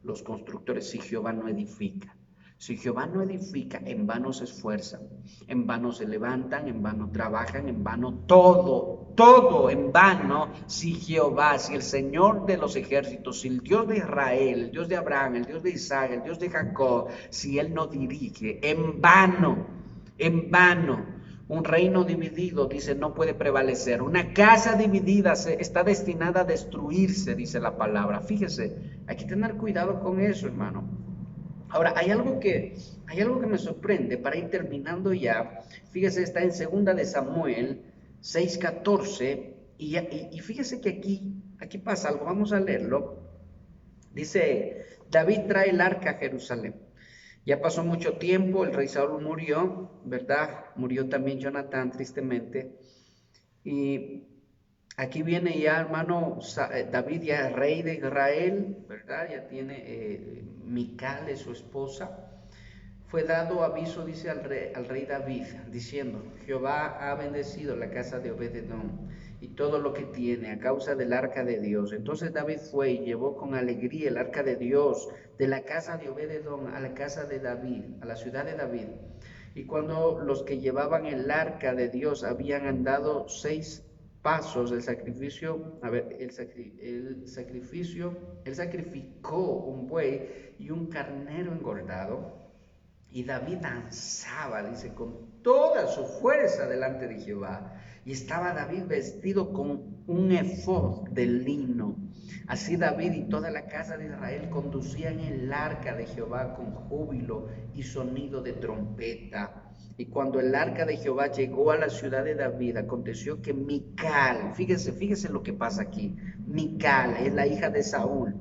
S2: los constructores si Jehová no edifica.
S3: Si Jehová no edifica, en vano se esfuerzan, en vano se levantan, en vano trabajan, en vano todo en vano. Si Jehová, si el Señor de los ejércitos, si el Dios de Israel, el Dios de Abraham, el Dios de Isaac, el Dios de Jacob, si Él no dirige, en vano, en vano. Un reino dividido, dice, no puede prevalecer. Una casa dividida está destinada a destruirse, dice la palabra. Fíjese, hay que tener cuidado con eso, hermano. Ahora, hay algo que me sorprende para ir terminando ya. Fíjese, está en 2 de Samuel 6:14 y fíjese que aquí pasa algo, vamos a leerlo. Dice, David trae el arca a Jerusalén. Ya pasó mucho tiempo, el rey Saúl murió, ¿verdad? Murió también Jonatán, tristemente. Y aquí viene ya, hermano, David ya es rey de Israel, ¿verdad? Ya tiene Mical, es su esposa. Fue dado aviso, dice al rey David, diciendo, Jehová ha bendecido la casa de Obed-edom y todo lo que tiene a causa del arca de Dios. Entonces David fue y llevó con alegría el arca de Dios de la casa de Obed-edom a la casa de David, a la ciudad de David. Y cuando los que llevaban el arca de Dios habían andado 6 pasos del sacrificio, él sacrificó un buey y un carnero engordado, y David danzaba, dice, con toda su fuerza delante de Jehová, y estaba David vestido con un efod de lino. Así David y toda la casa de Israel conducían el arca de Jehová con júbilo y sonido de trompeta. Y cuando el arca de Jehová llegó a la ciudad de David, aconteció que Mical, fíjese lo que pasa aquí, Mical es la hija de Saúl,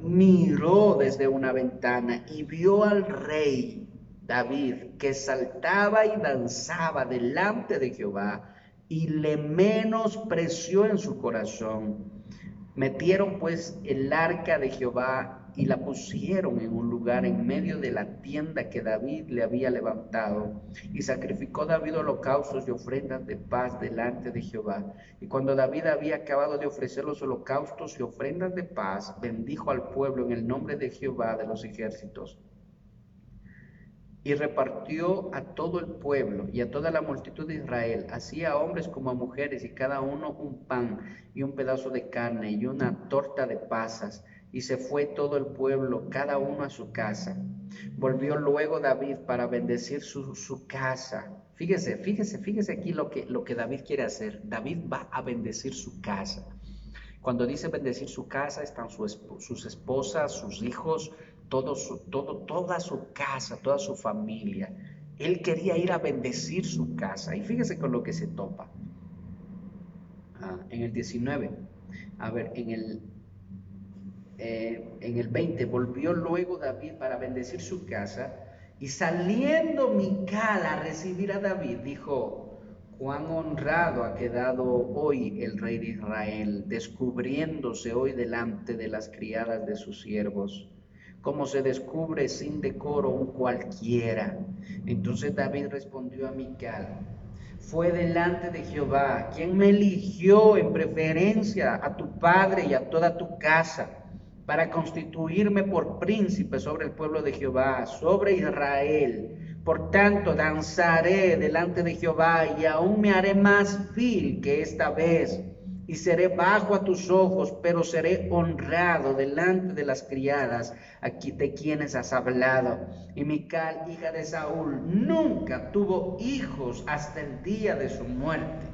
S3: miró desde una ventana y vio al rey David que saltaba y danzaba delante de Jehová y le menospreció en su corazón. Metieron pues el arca de Jehová y la pusieron en un lugar en medio de la tienda que David le había levantado. Y sacrificó David holocaustos y ofrendas de paz delante de Jehová. Y cuando David había acabado de ofrecer los holocaustos y ofrendas de paz, bendijo al pueblo en el nombre de Jehová de los ejércitos. Y repartió a todo el pueblo y a toda la multitud de Israel, así a hombres como a mujeres, y cada uno un pan y un pedazo de carne y una torta de pasas. Y se fue todo el pueblo, cada uno a su casa. Volvió luego David para bendecir su casa. Fíjese aquí lo que David quiere hacer. David va a bendecir su casa. Cuando dice bendecir su casa, están sus esposas, sus hijos, toda su casa, toda su familia. Él quería ir a bendecir su casa. Y fíjese con lo que se topa. En el 19, en el 20, volvió luego David para bendecir su casa, y saliendo Mical a recibir a David, dijo, cuán honrado ha quedado hoy el rey de Israel, descubriéndose hoy delante de las criadas de sus siervos, como se descubre sin decoro un cualquiera. Entonces David respondió a Mical, fue delante de Jehová quien me eligió en preferencia a tu padre y a toda tu casa, para constituirme por príncipe sobre el pueblo de Jehová, sobre Israel. Por tanto, danzaré delante de Jehová y aún me haré más vil que esta vez, y seré bajo a tus ojos, pero seré honrado delante de las criadas de quienes has hablado. Y Mical, hija de Saúl, nunca tuvo hijos hasta el día de su muerte.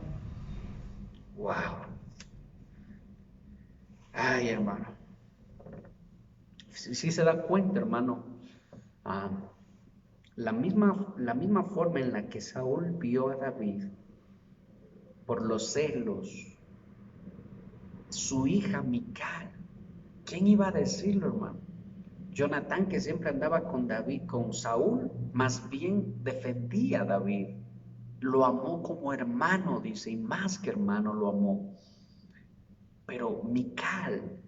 S3: ¡Wow! Ay, hermano. Si se da cuenta, hermano, la misma forma en la que Saúl vio a David por los celos, su hija Mical, ¿quién iba a decirlo, hermano? Jonatán, que siempre andaba con David, con Saúl, más bien defendía a David, lo amó como hermano, dice, y más que hermano lo amó. Pero Mical,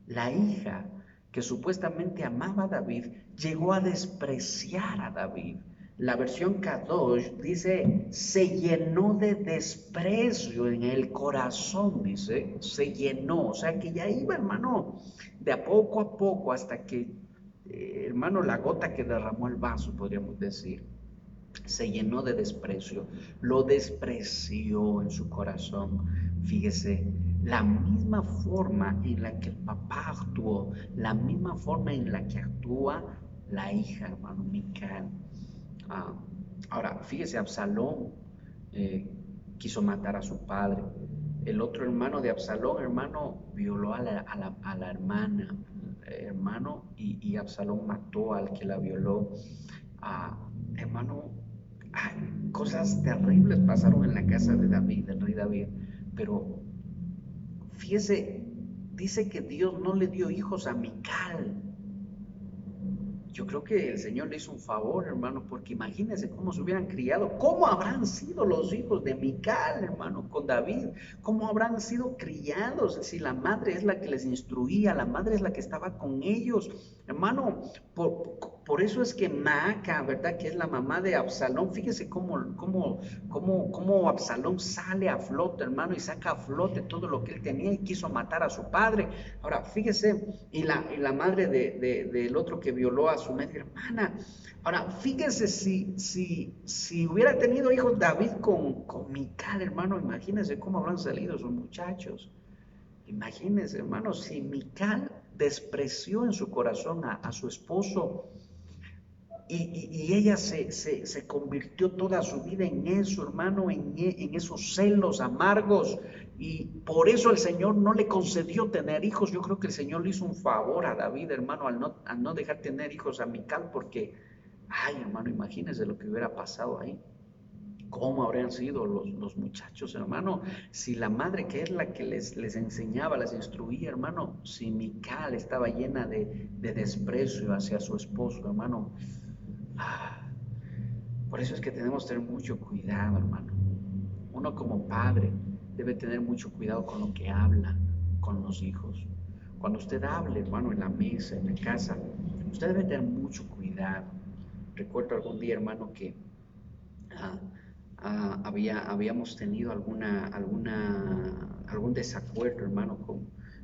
S3: la hija que supuestamente amaba a David, llegó a despreciar a David. La versión Kadosh dice, se llenó de desprecio en el corazón, dice, se llenó, o sea que ya iba, hermano, de a poco hasta que
S2: hermano, la gota que derramó el vaso, podríamos decir, se llenó de desprecio, lo despreció en su corazón. Fíjese, la misma forma en la que el papá actuó, la misma forma en la que actúa la hija, hermano, Mical. Ah, ahora, fíjese, Absalón eh, quiso matar a su padre. El otro hermano de Absalón, hermano, violó a la hermana, hermano, y Absalón mató al que la violó. Ah, hermano, cosas terribles pasaron en la casa de David, del rey David, pero fíjese, dice que Dios no le dio hijos a Mical. Yo creo que el Señor le hizo un favor, hermano, porque imagínense cómo se hubieran criado, cómo habrán sido los hijos de Mical, hermano, con David, cómo habrán sido criados, si la madre es la que les instruía, la madre es la que estaba con ellos, hermano, por eso es que Maaca, ¿verdad? Que es la mamá de Absalón, fíjese cómo Absalón sale a flote, hermano, y saca a flote todo lo que él tenía y quiso matar a su padre. Ahora, fíjese, y la madre del otro que violó a su media hermana. Ahora, fíjese si hubiera tenido hijos David con Mical, hermano, imagínense cómo habrán salido esos muchachos. Imagínense, hermano, si Mical despreció en su corazón a su esposo y ella se convirtió toda su vida en eso, hermano, en esos celos amargos. Y por eso el Señor no le concedió tener hijos. Yo creo que el Señor le hizo un favor a David, hermano, al no dejar tener hijos a Mical, porque, ay, hermano, imagínense lo que hubiera pasado ahí. ¿Cómo habrían sido los muchachos, hermano? Si la madre, que es la que les enseñaba, les instruía, hermano, si Mical estaba llena de desprecio hacia su esposo, hermano. Por eso es que tenemos que tener mucho cuidado, hermano. Uno como padre debe tener mucho cuidado con lo que habla con los hijos. Cuando usted hable, hermano, en la mesa, en la casa, usted debe tener mucho cuidado. Recuerdo algún día, hermano, que habíamos tenido algún desacuerdo, hermano,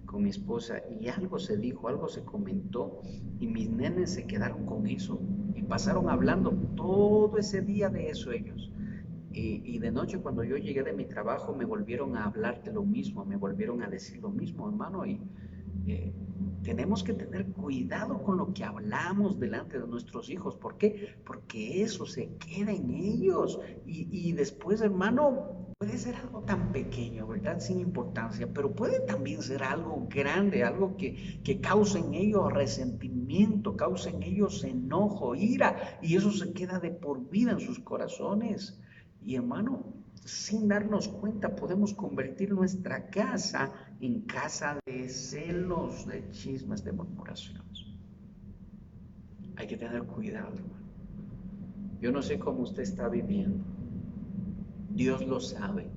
S2: con mi esposa, y algo se dijo, algo se comentó, y mis nenes se quedaron con eso y pasaron hablando todo ese día de eso ellos. Y de noche, cuando yo llegué de mi trabajo, me volvieron a hablar de lo mismo, me volvieron a decir lo mismo, hermano. Y tenemos que tener cuidado con lo que hablamos delante de nuestros hijos. ¿Por qué? Porque eso se queda en ellos. Y después, hermano, puede ser algo tan pequeño, ¿verdad? Sin importancia, pero puede también ser algo grande, algo que cause en ellos resentimiento, cause en ellos enojo, ira, y eso se queda de por vida en sus corazones. Y hermano, sin darnos cuenta, podemos convertir nuestra casa en casa de celos, de chismes, de murmuraciones. Hay que tener cuidado, hermano. Yo no sé cómo usted está viviendo. Dios lo sabe.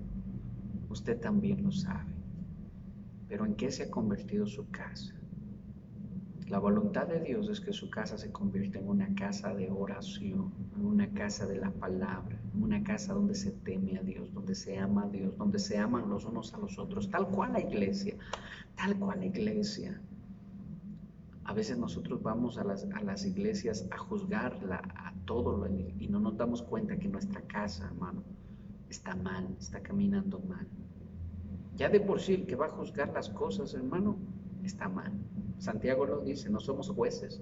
S2: Usted también lo sabe. Pero ¿en qué se ha convertido su casa? La voluntad de Dios es que su casa se convierta en una casa de oración, en una casa de la palabra, en una casa donde se teme a Dios, donde se ama a Dios, donde se aman los unos a los otros, tal cual la iglesia, tal cual la iglesia. A veces nosotros vamos a las iglesias a juzgarla, a todo, y no nos damos cuenta que nuestra casa, hermano, está mal, está caminando mal. Ya de por sí el que va a juzgar las cosas, hermano, está mal. Santiago nos dice, no somos jueces,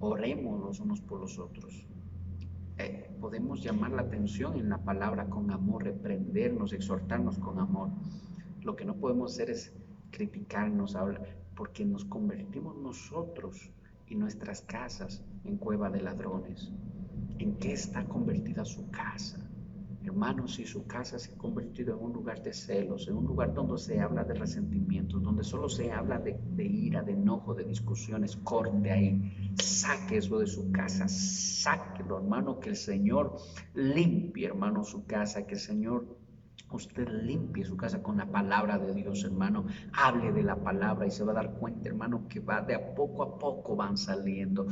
S2: oremos los unos por los otros. Podemos llamar la atención en la palabra con amor, reprendernos, exhortarnos con amor. Lo que no podemos hacer es criticarnos, porque nos convertimos nosotros y nuestras casas en cueva de ladrones. ¿En qué está convertida su casa? Hermanos, si su casa se ha convertido en un lugar de celos, en un lugar donde se habla de resentimientos, donde solo se habla de ira, de enojo, de discusiones, corte ahí, saque eso de su casa, sáquelo, hermano, que el Señor limpie, hermano, su casa, que el Señor
S3: Usted limpie su casa con la palabra de Dios, hermano. Hable de la palabra y se va a dar cuenta, hermano, que va de a poco va saliendo.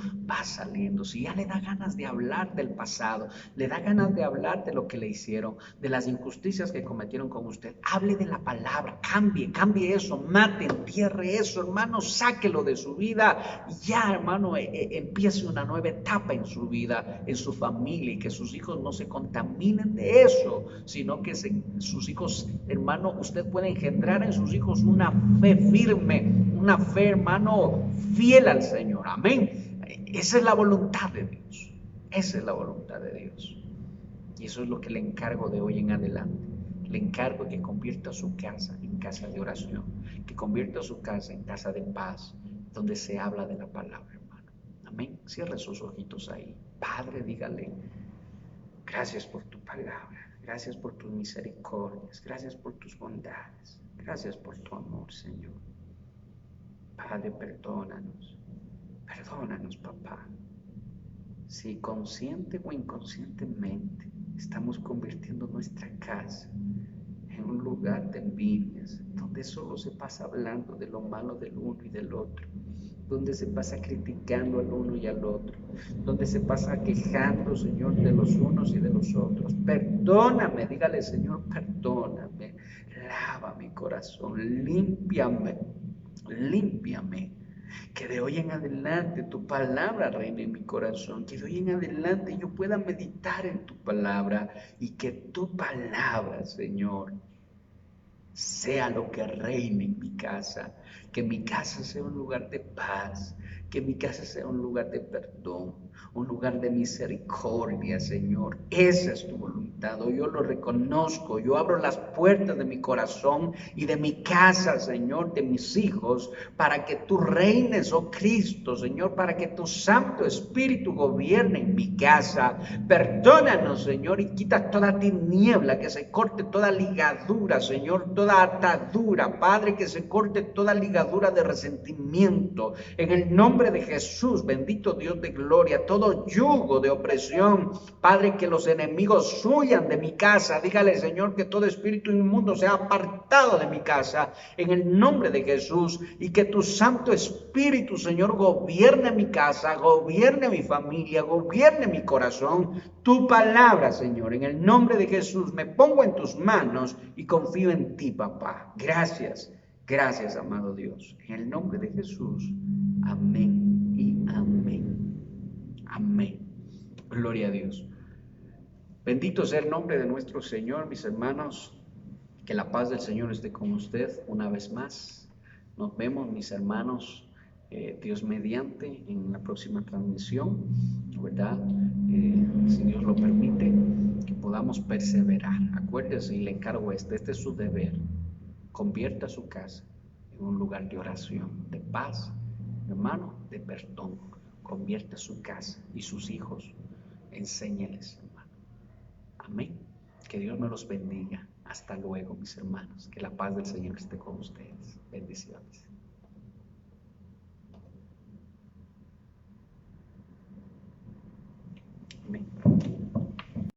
S3: Si ya le da ganas de hablar del pasado, le da ganas de hablar de lo que le hicieron, de las injusticias que cometieron con usted, hable de la palabra, cambie eso, mate, entierre eso, hermano, sáquelo de su vida y ya, hermano, empiece una nueva etapa en su vida, en su familia, y que sus hijos no se contaminen de eso, sino que sus hijos, hermano, usted puede engendrar en sus hijos una fe firme, una fe, hermano, fiel al Señor. Amén. Esa es la voluntad de Dios. Esa es la voluntad de Dios. Y eso es lo que le encargo de hoy en adelante. Le encargo que convierta su casa en casa de oración, que convierta su casa en casa de paz, donde se habla de la palabra, hermano. Amén. Cierre sus ojitos ahí. Padre, dígale, gracias por tu palabra. Gracias por tus misericordias, gracias por tus bondades, gracias por tu amor, Señor. Padre, perdónanos, papá. Si consciente o inconscientemente estamos convirtiendo nuestra casa en un lugar de envidias, donde solo se pasa hablando de lo malo del uno y del otro, donde se pasa criticando al uno y al otro, donde se pasa quejando, Señor, de los unos y de los otros. Perdóname, dígale, Señor, perdóname, lava mi corazón, límpiame, que de hoy en adelante tu palabra reine en mi corazón, que de hoy en adelante yo pueda meditar en tu palabra y que tu palabra, Señor, sea lo que reine en mi casa, que mi casa sea un lugar de paz, que mi casa sea un lugar de perdón, un lugar de misericordia, Señor. Esa es tu voluntad. Hoy yo lo reconozco. Yo abro las puertas de mi corazón y de mi casa, Señor, de mis hijos, para que tú reines, oh Cristo, Señor, para que tu Santo Espíritu gobierne en mi casa. Perdónanos, Señor, y quita toda tiniebla, que se corte toda ligadura, Señor, toda atadura, Padre, que se corte toda ligadura de resentimiento. En el nombre de Jesús, bendito Dios de gloria, todo yugo de opresión, Padre, que los enemigos huyan de mi casa. Dígale, Señor, que todo espíritu inmundo sea apartado de mi casa, en el nombre de Jesús, y que tu Santo Espíritu, Señor, gobierne mi casa, gobierne mi familia, gobierne mi corazón. Tu palabra, Señor, en el nombre de Jesús, me pongo en tus manos y confío en ti, papá. Gracias, gracias, amado Dios. En el nombre de Jesús, amén y amén. Amén. Gloria a Dios. Bendito sea el nombre de nuestro Señor, mis hermanos. Que la paz del Señor esté con usted una vez más. Nos vemos, mis hermanos, Dios mediante, en la próxima transmisión, ¿verdad? Si Dios lo permite, que podamos perseverar. Acuérdese, y le encargo este es su deber. Convierta su casa en un lugar de oración, de paz, hermano, de perdón. Convierta su casa y sus hijos, enséñeles, hermano. Amén. Que Dios me los bendiga. Hasta luego, mis hermanos. Que la paz del Señor esté con ustedes. Bendiciones.